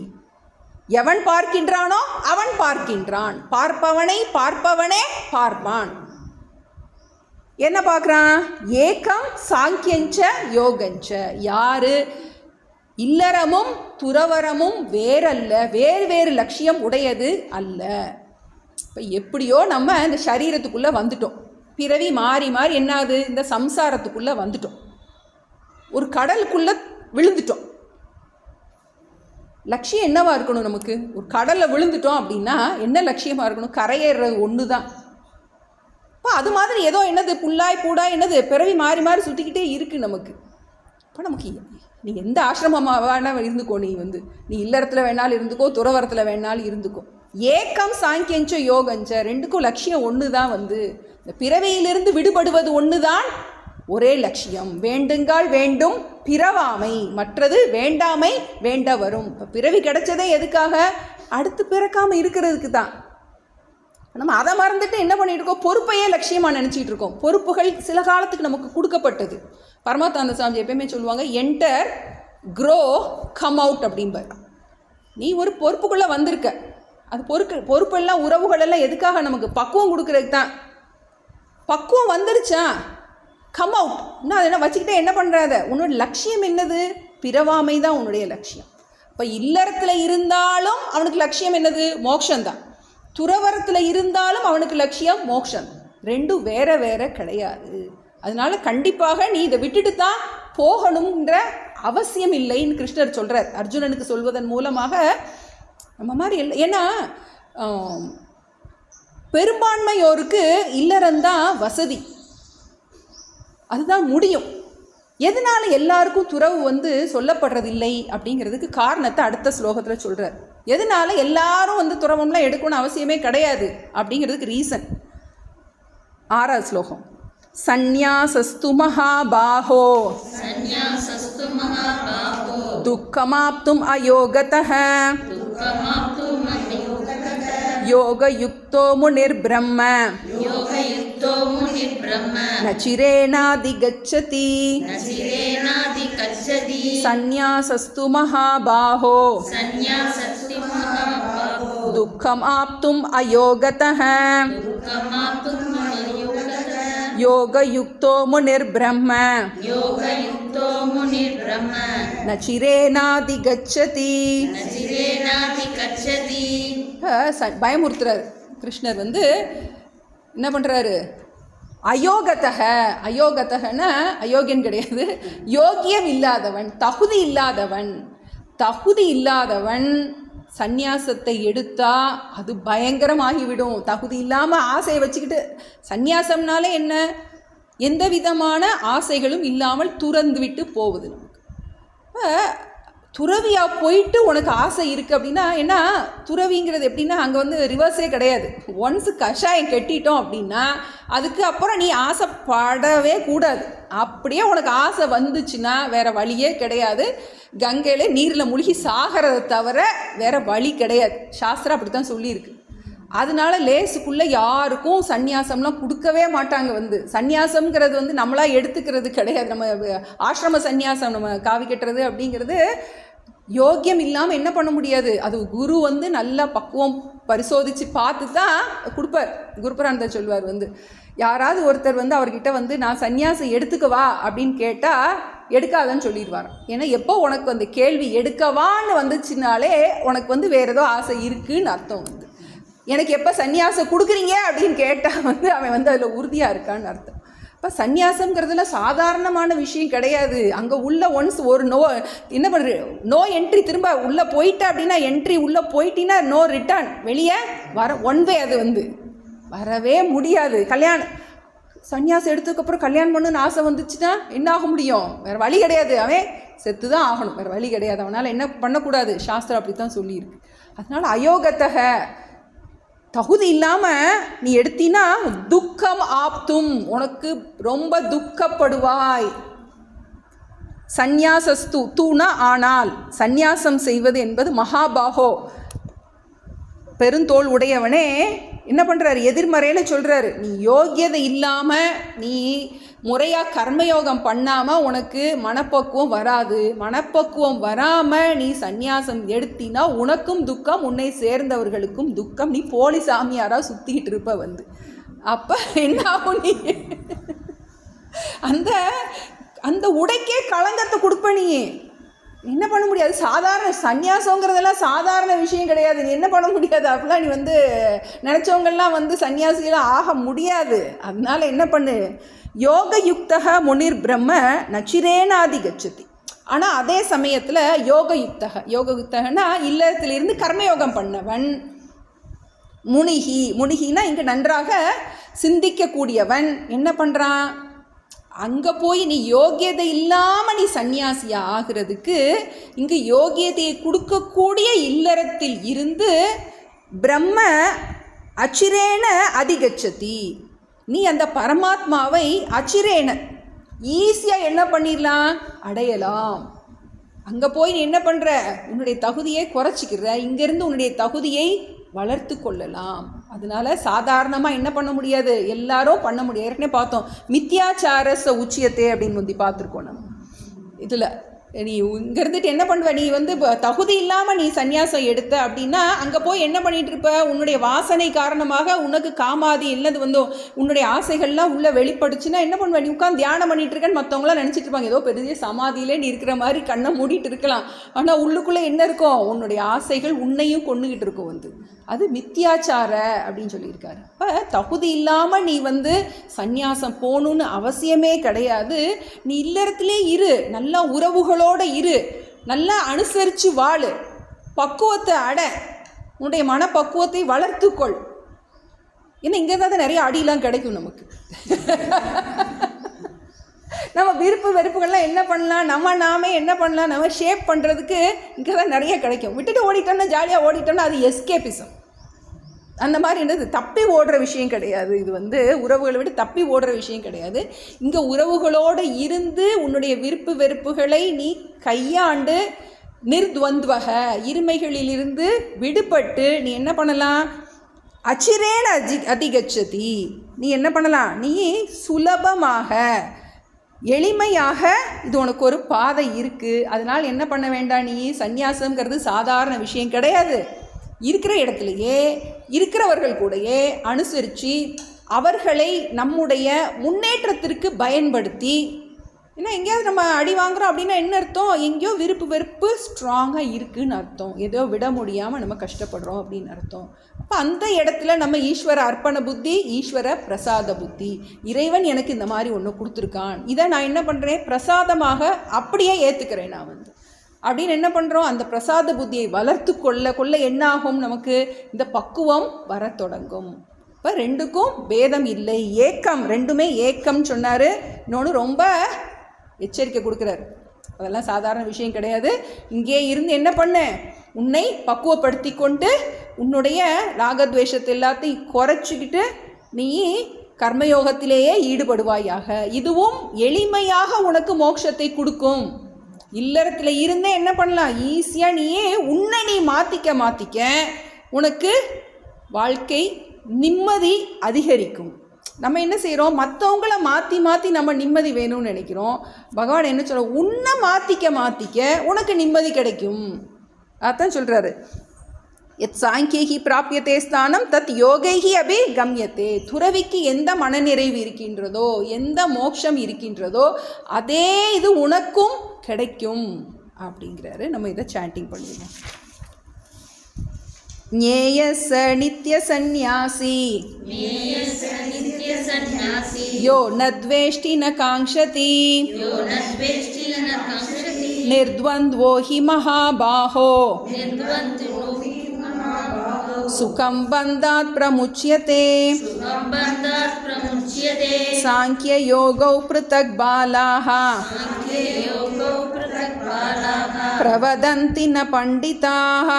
எவன் பார்க்கின்றானோ அவன் பார்க்கின்றான். பார்ப்பவனை பார்ப்பவனே பார்ப்பான். என்ன பார்க்குறான்? ஏகம் சாங்கியஞ்ச யோகஞ்ச, யாரு இல்லறமும் துறவரமும் வேறல்ல, வேறு வேறு லட்சியம் உடையது அல்ல. இப்போ எப்படியோ நம்ம இந்த சரீரத்துக்குள்ளே வந்துட்டோம். பிறவி மாறி மாறி என்னாகுது, இந்த சம்சாரத்துக்குள்ளே வந்துட்டோம். ஒரு கடலுக்குள்ளே விழுந்துட்டோம். லட்சியம் என்னவா இருக்கணும் நமக்கு? ஒரு கடலில் விழுந்துட்டோம் அப்படின்னா என்ன லட்சியமாக இருக்கணும்? கரையேறது ஒன்று தான். இப்போ அது மாதிரி ஏதோ என்னது புல்லாய் பூடாய் என்னது பிறவி மாறி மாறி சுற்றிக்கிட்டே இருக்குது நமக்கு. இப்போ நமக்கு நீ எந்த ஆசிரமமாக வேணால் இருந்துக்கோ, நீ இல்லறத்தில் வேணாலும் இருந்துக்கோ, துறவரத்தில் வேணாலும் இருந்துக்கோ. ஏக்கம் சாங்கியஞ்ச யோகஞ்ச, ரெண்டுக்கும் லட்சியம் ஒன்று தான். இந்த பிறவியிலிருந்து விடுபடுவது ஒன்று தான் ஒரே லட்சியம். வேண்டுங்கால் வேண்டும் பிறவாமை, மற்றது வேண்டாமை வேண்ட வரும். இப்போ பிறவி கிடைச்சதே எதுக்காக? அடுத்து பிறக்காமல் இருக்கிறதுக்கு தான். நம்ம அதை மறந்துட்டு என்ன பண்ணிட்டு இருக்கோம்? பொறுப்பையே லட்சியமாக நினச்சிட்டு இருக்கோம். பொறுப்புகள் சில காலத்துக்கு நமக்கு கொடுக்கப்பட்டது. பரமாத்தாந்த சாமி எப்பயுமே சொல்லுவாங்க, என்டர் க்ரோ கம் அவுட் அப்படிம்பார். நீ ஒரு பொறுப்புக்குள்ளே வந்திருக்க. அது பொறுப்பெல்லாம் உறவுகளெல்லாம் எதுக்காக? நமக்கு பக்குவம் கொடுக்கறதுக்கு தான். பக்குவம் வந்துருச்சா, கம் அவுட். இன்னும் அதை என்ன வச்சுக்கிட்டே என்ன பண்ணுறாத? உன்னோட லட்சியம் என்னது? பிறவாமை தான் உன்னுடைய லட்சியம். இப்போ இல்லறத்தில் இருந்தாலும் அவனுக்கு லட்சியம் என்னது? மோட்சம்தான். துறவரத்தில் இருந்தாலும் அவனுக்கு லட்சியம் மோட்சம். ரெண்டும் வேற வேற கிடையாது. அதனால கண்டிப்பாக நீ இதை விட்டுட்டு தான் போகணுங்கிற அவசியம் இல்லைன்னு கிருஷ்ணர் சொல்கிறார் அர்ஜுனனுக்கு சொல்வதன் மூலமாக. நம்ம மாதிரி இல்லை. ஏன்னா பெரும்பான்மையோருக்கு இல்லறந்தான் வசதி, அதுதான் முடியும். எதனால எல்லாருக்கும் துறவு சொல்லப்படுறதில்லை அப்படிங்கிறதுக்கு காரணத்தை அடுத்த ஸ்லோகத்தில் சொல்கிறார். எதனால எல்லாரும் துறவம்லாம் எடுக்கணும்னு அவசியமே கிடையாது அப்படிங்கிறதுக்கு ரீசன். 6வது ஸ்லோகம். சந்நியாசஸ்து மகாபாஹோ துக்கமாப்தும் அயோகதஹ யோகயுக்தோ முனிர்ப்ரஹ்ம நச்சிரேனாதிகச்சதி சந்நியாசஸ்து மகாபாஹோ துக்கமாப்தும் அயோகதஹ யோகயுக்தோ முனிர்ப்ரஹ்ம நச்சிரேனாதிகச்சதி. பயமுறுத்துறாரு கிருஷ்ணர். என்ன பண்ணுறாரு? அயோகத்தகன்னா அயோக்கியன் கிடையாது, யோக்கியம் இல்லாதவன், தகுதி இல்லாதவன், தகுதி இல்லாதவன் சந்நியாசத்தை எடுத்தா அது பயங்கரமாகிவிடும். தகுதி இல்லாமல் ஆசையை வச்சுக்கிட்டு, சந்நியாசம்னாலே என்ன, எந்த விதமான ஆசைகளும் இல்லாமல் துறந்து விட்டு போகுது நமக்கு. துறவியாக போயிட்டு உனக்கு ஆசை இருக்குது அப்படின்னா, ஏன்னா துறவிங்கிறது எப்படின்னா அங்கே வந்து ரிவர்ஸே கிடையாது. ஒன்ஸு கஷாயம் கட்டிட்டோம் அப்படின்னா அதுக்கு அப்புறம் நீ ஆசைப்படவே கூடாது. அப்படியே உனக்கு ஆசை வந்துச்சுன்னா வேறு வழியே கிடையாது. கங்கையில் நீரில் முழுகி சாகிறத தவிர வேறு வழி கிடையாது. சாஸ்திரம் அப்படி தான் சொல்லியிருக்கு. அதனால லேசுக்குள்ளே யாருக்கும் சந்நியாசம்லாம் கொடுக்கவே மாட்டாங்க. வந்து சந்நியாசம்ங்கிறது வந்து நம்மளாக எடுத்துக்கிறது கிடையாது. நம்ம ஆசிரம சந்நியாசம், நம்ம காவி கட்டுறது அப்படிங்கிறது யோக்கியம் இல்லாமல் என்ன பண்ண முடியாது. அது குரு வந்து நல்லா பக்குவம் பரிசோதித்து பார்த்து தான் கொடுப்பார். குருபரானந்தர் சொல்வார், வந்து யாராவது ஒருத்தர் வந்து அவர்கிட்ட வந்து நான் சந்நியாசம் எடுத்துக்கவா அப்படின்னு கேட்டால் எடுக்காதன்னு சொல்லிடுவார். ஏன்னா எப்போ உனக்கு அந்த கேள்வி எடுக்கவான்னு வந்துச்சுனாலே உனக்கு வந்து வேறு ஏதோ ஆசை இருக்குன்னு அர்த்தம். வந்து எனக்கு எப்போ சந்நியாசம் கொடுக்குறீங்க அப்படின்னு கேட்டால் வந்து அவன் வந்து அதில் உறுதியாக இருக்கான்னு அர்த்தம். இப்போ சந்நியாசங்கிறதுல சாதாரணமான விஷயம் கிடையாது. அங்கே உள்ள ஒன்ஸ் ஒரு என்ன பண்ணுற நோ என்ட்ரி, திரும்ப உள்ளே போயிட்ட அப்படின்னா என்ட்ரி உள்ளே போயிட்டின்னா நோ ரிட்டர்ன், வெளியே வர ஒன் வே, அது வந்து வரவே முடியாது. கல்யாணம் சந்நியாசம் எடுத்ததுக்கப்புறம் கல்யாணம் பண்ணுன்னு ஆசை வந்துச்சுன்னா என்ன ஆக முடியும்? வேறு வழி கிடையாது. அவன் செத்து தான் ஆகணும், வேறு வழி கிடையாது. அவனால் என்ன பண்ணக்கூடாது, சாஸ்திரம் அப்படி தான் சொல்லியிருக்கு. அதனால் அயோகத்தக, தகுதி இல்லாமல் நீ எடுத்தினா துக்கம் ஆப்தும், உனக்கு ரொம்ப துக்கப்படுவாய். சந்நியாசஸ்து தூணா, ஆனால் சந்நியாசம் செய்வது என்பது மகாபாகோ, பெருந்தோள் உடையவனே என்ன பண்ணுறாரு, எதிர்மறையில் சொல்கிறாரு. நீ யோகியதை இல்லாமல், நீ முறையாக கர்மயோகம் பண்ணாமல் உனக்கு மனப்பக்குவம் வராது. மனப்பக்குவம் வராமல் நீ சந்நியாசம் எடுத்தினா உனக்கும் துக்கம், உன்னை சேர்ந்தவர்களுக்கும் துக்கம். நீ போலி சாமியாராக சுற்றிக்கிட்டு இருப்ப. வந்து அப்போ என்ன ஆகும், நீ அந்த அந்த உடைக்கே களங்கத்தை கொடுப்ப. நீ என்ன பண்ண முடியாது. சாதாரண சந்நியாசங்கிறதெல்லாம் சாதாரண விஷயம் கிடையாது. நீ என்ன பண்ண முடியாது. அப்படிலாம் நீ வந்து நினச்சவங்கெல்லாம் வந்து சன்னியாசிகளாக ஆக முடியாது. அதனால என்ன பண்ணு, யோக யுக்தக முனிர் பிரம்ம நச்சிரேனாதி கச்சதி. ஆனால் அதே சமயத்தில் யோக யுக்தகன்னா இல்லத்திலிருந்து கர்மயோகம் பண்ணவன், முனிகினா இங்கே நன்றாக சிந்திக்கக்கூடியவன் என்ன பண்ணுறான், அங்கே போய் நீ யோகியதை இல்லாமல் நீ சந்நியாசியாக ஆகிறதுக்கு இங்கே யோகியதையை கொடுக்கக்கூடிய இல்லறத்தில் இருந்து பிரம்ம அச்சிரேன அதிகச்சதி, நீ அந்த பரமாத்மாவை அச்சிரேன ஈஸியாக என்ன பண்ணிடலாம், அடையலாம். அங்கே போய் நீ என்ன பண்ணுற, உன்னுடைய தகுதியை குறைச்சிக்கிற, இங்கேருந்து உன்னுடைய தகுதியை வளர்த்து கொள்ளலாம். அதனால சாதாரணமாக என்ன பண்ண முடியாது, எல்லாரும் பண்ண முடியாது. ஏற்கனவே பார்த்தோம் மித்யாச்சாரச உச்சியத்தை அப்படின்னு முந்தி பார்த்துருக்கோம் நம்ம இதில். நீ இங்கே இருந்துட்டு என்ன பண்ணுவ, நீ வந்து தகுதி இல்லாமல் நீ சந்நியாசம் எடுத்த அப்படின்னா அங்கே போய் என்ன பண்ணிகிட்டு இருப்ப, உன்னுடைய வாசனை காரணமாக உனக்கு காமாதி இல்லது வந்து உன்னுடைய ஆசைகள்லாம் உள்ளே வெளிப்படுச்சுன்னா என்ன பண்ணுவ, நீ உட்காந்து தியானம் பண்ணிட்டு இருக்கேன்னு மற்றவங்களாம் நினச்சிட்டு இருப்பாங்க. ஏதோ பெரிய சமாதியிலே நீ இருக்கிற மாதிரி கண்ணை மூடிட்டு இருக்கலாம். ஆனால் உள்ளுக்குள்ளே என்ன இருக்கும், உன்னுடைய ஆசைகள் உன்னையும் கொண்டுகிட்டு இருக்கும். வந்து அது மித்யாச்சார அப்படின்னு சொல்லியிருக்காரு. இப்போ தகுதி இல்லாமல் நீ வந்து சந்நியாசம் போகணுன்னு அவசியமே கிடையாது. நீ இல்லறத்துலே இரு, நல்லா உறவுகளோடு இரு, நல்லா அனுசரித்து வாழு, பக்குவத்தை அடை, உன்னுடைய மனப்பக்குவத்தை வளர்த்துக்கொள். ஏன்னா இங்கே தான் நிறைய அடியெலாம் கிடைக்கும் நமக்கு. நம்ம விருப்பு வெறுப்புகள்லாம் என்ன பண்ணலாம், நாமே என்ன பண்ணலாம், நம்ம ஷேப் பண்ணுறதுக்கு இங்கே தான் நிறைய கிடைக்கும். விட்டுட்டு ஓடிட்டோம்னா, ஜாலியாக ஓடிட்டோம்னா அது எஸ்கேபிசம். அந்த மாதிரி என்னது தப்பி ஓடுற விஷயம் கிடையாது. இது வந்து உறவுகளை விட தப்பி ஓடுற விஷயம் கிடையாது. இங்கே உறவுகளோடு இருந்து உன்னுடைய விருப்பு வெறுப்புகளை நீ கையாண்டு நிர்த்வந்த்வக இருமைகளிலிருந்து விடுபட்டு நீ என்ன பண்ணலாம், அச்சிரேன அதிகச்சதி, நீ என்ன பண்ணலாம், நீ சுலபமாக எளிமையாக இது உனக்கு ஒரு பாதை இருக்குது. அதனால் என்ன பண்ண வேண்டாம், நீ சந்நியாசங்கிறது சாதாரண விஷயம் கிடையாது. இருக்கிற இடத்துலையே இருக்கிறவர்கள் கூடயே அனுசரித்து அவர்களை நம்முடைய முன்னேற்றத்திற்கு பயன்படுத்தி, ஏன்னா எங்கேயாவது நம்ம அடி வாங்குகிறோம் அப்படின்னா என்ன அர்த்தம், எங்கேயோ விருப்பு வெறுப்பு ஸ்ட்ராங்காக இருக்குதுன்னு அர்த்தம், ஏதோ விட முடியாமல் நம்ம கஷ்டப்படுறோம் அப்படின்னு அர்த்தம். அப்போ அந்த இடத்துல நம்ம ஈஸ்வர அர்ப்பண புத்தி, ஈஸ்வர பிரசாத புத்தி, இறைவன் எனக்கு இந்த மாதிரி ஒன்று கொடுத்துருக்கான், இதை நான் என்ன பண்ணுறேன், பிரசாதமாக அப்படியே ஏற்றுக்கிறேன். நான் வந்து அப்படின்னு என்ன பண்ணுறோம், அந்த பிரசாத புத்தியை வளர்த்து கொள்ள என்ன ஆகும், நமக்கு இந்த பக்குவம் வர தொடங்கும். இப்போ ரெண்டுக்கும் பேதம் இல்லை, ஏக்கம், ரெண்டுமே ஏக்கம் சொன்னார். இன்னொன்று ரொம்ப எச்சரிக்கை கொடுக்குறாரு, அதெல்லாம் சாதாரண விஷயம் கிடையாது. இங்கே இருந்து என்ன பண்ண, உன்னை பக்குவப்படுத்தி கொண்டு உன்னுடைய ராகத்வேஷத்தை எல்லாத்தையும் குறைச்சிக்கிட்டு நீ கர்மயோகத்திலேயே ஈடுபடுவாயாக. இதுவும் எளிமையாக உனக்கு மோட்சத்தை கொடுக்கும். இல்லறத்தில் இருந்தே என்ன பண்ணலாம், ஈஸியாக நீயே உன்னை நீ மாற்றிக்க உனக்கு வாழ்க்கை நிம்மதி அதிகரிக்கும். நம்ம என்ன செய்கிறோம், மற்றவங்கள மாற்றி நம்ம நிம்மதி வேணும்னு நினைக்கிறோம். பகவான் என்ன சொல்கிறோம், உன்னை மாற்றிக்க உனக்கு நிம்மதி கிடைக்கும். அதான் சொல்கிறாரு, எத் சாங்கியகி பிராபியத்தே ஸ்தானம் தத் யோகைகி அபி கம்யத்தே. துறவிக்கு எந்த மனநிறைவு இருக்கின்றதோ, எந்த மோட்சம் இருக்கின்றதோ, அதே இது உனக்கும் கிடைக்கும் அப்படிங்கிறாரு. நம்ம இதை சாண்டிங் பண்ணுவோம். ஞேயஸ நித்ய சந்நியாசி யோ நத்வேஷ்டி ந காங்க்ஷதி நிர்த்வந்த்வோ ஹி மகாபாஹோ சுகம் பந்தாத் பிரமுச்யதே சாங்கிய யோகௌ ப்ருதக் பாலாஹ பிரவதந்தி ந பண்டிதாஹ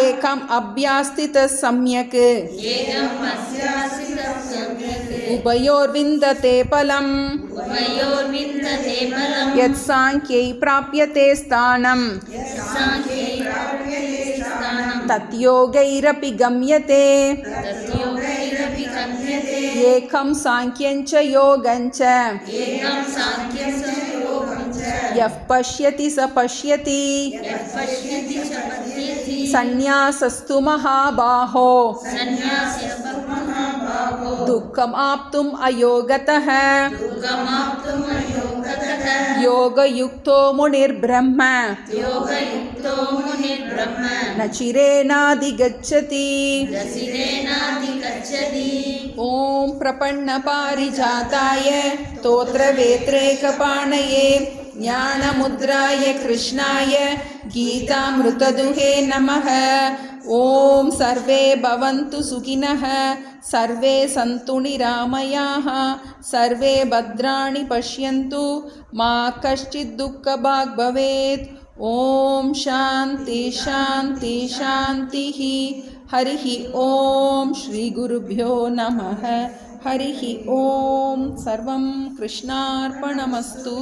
ஏகம் அப்யாஸ்தித சம்யக் உபயோர்விந்ததே பலம் யத் சாங்கியை பிராப்யதே ஸ்தானம் தத் யோகைரபி கம்யதே ஏகம் சாங்கியஞ்ச யோகஞ்ச யஃ பஷ்யதி ச பஷ்யதி சந்நியாசஸ்து மகாபாஹோ துக்கம் ஆப்தும் அயோகதः யோகயுக்தோ முனிர்ப்ரஹ்ம ந சிரேனாதிகச்சதி. ஓம் பிரபன்ன பாரிஜாதாய தோத்ரவேத்ரேகபாணயே ஞானமுத்ராய கிருஷ்ணாய கீதாமிருததுஹே நமः. ஓம் சர்வே பவந்து சுகினः சர்வே சந்து நிராமயாः சர்வே பத்ராணி பஷ்யந்து மா கஷ்டித் துக்கபாக் பவேத். ஓம் சாந்தி சாந்தி சாந்திः. ஹரிः ஓம் ஸ்ரீ குருभ्यो நமः. ஹரிः ஓம். சர்வம் கிருஷ்ணார்ப்பணமஸ்து.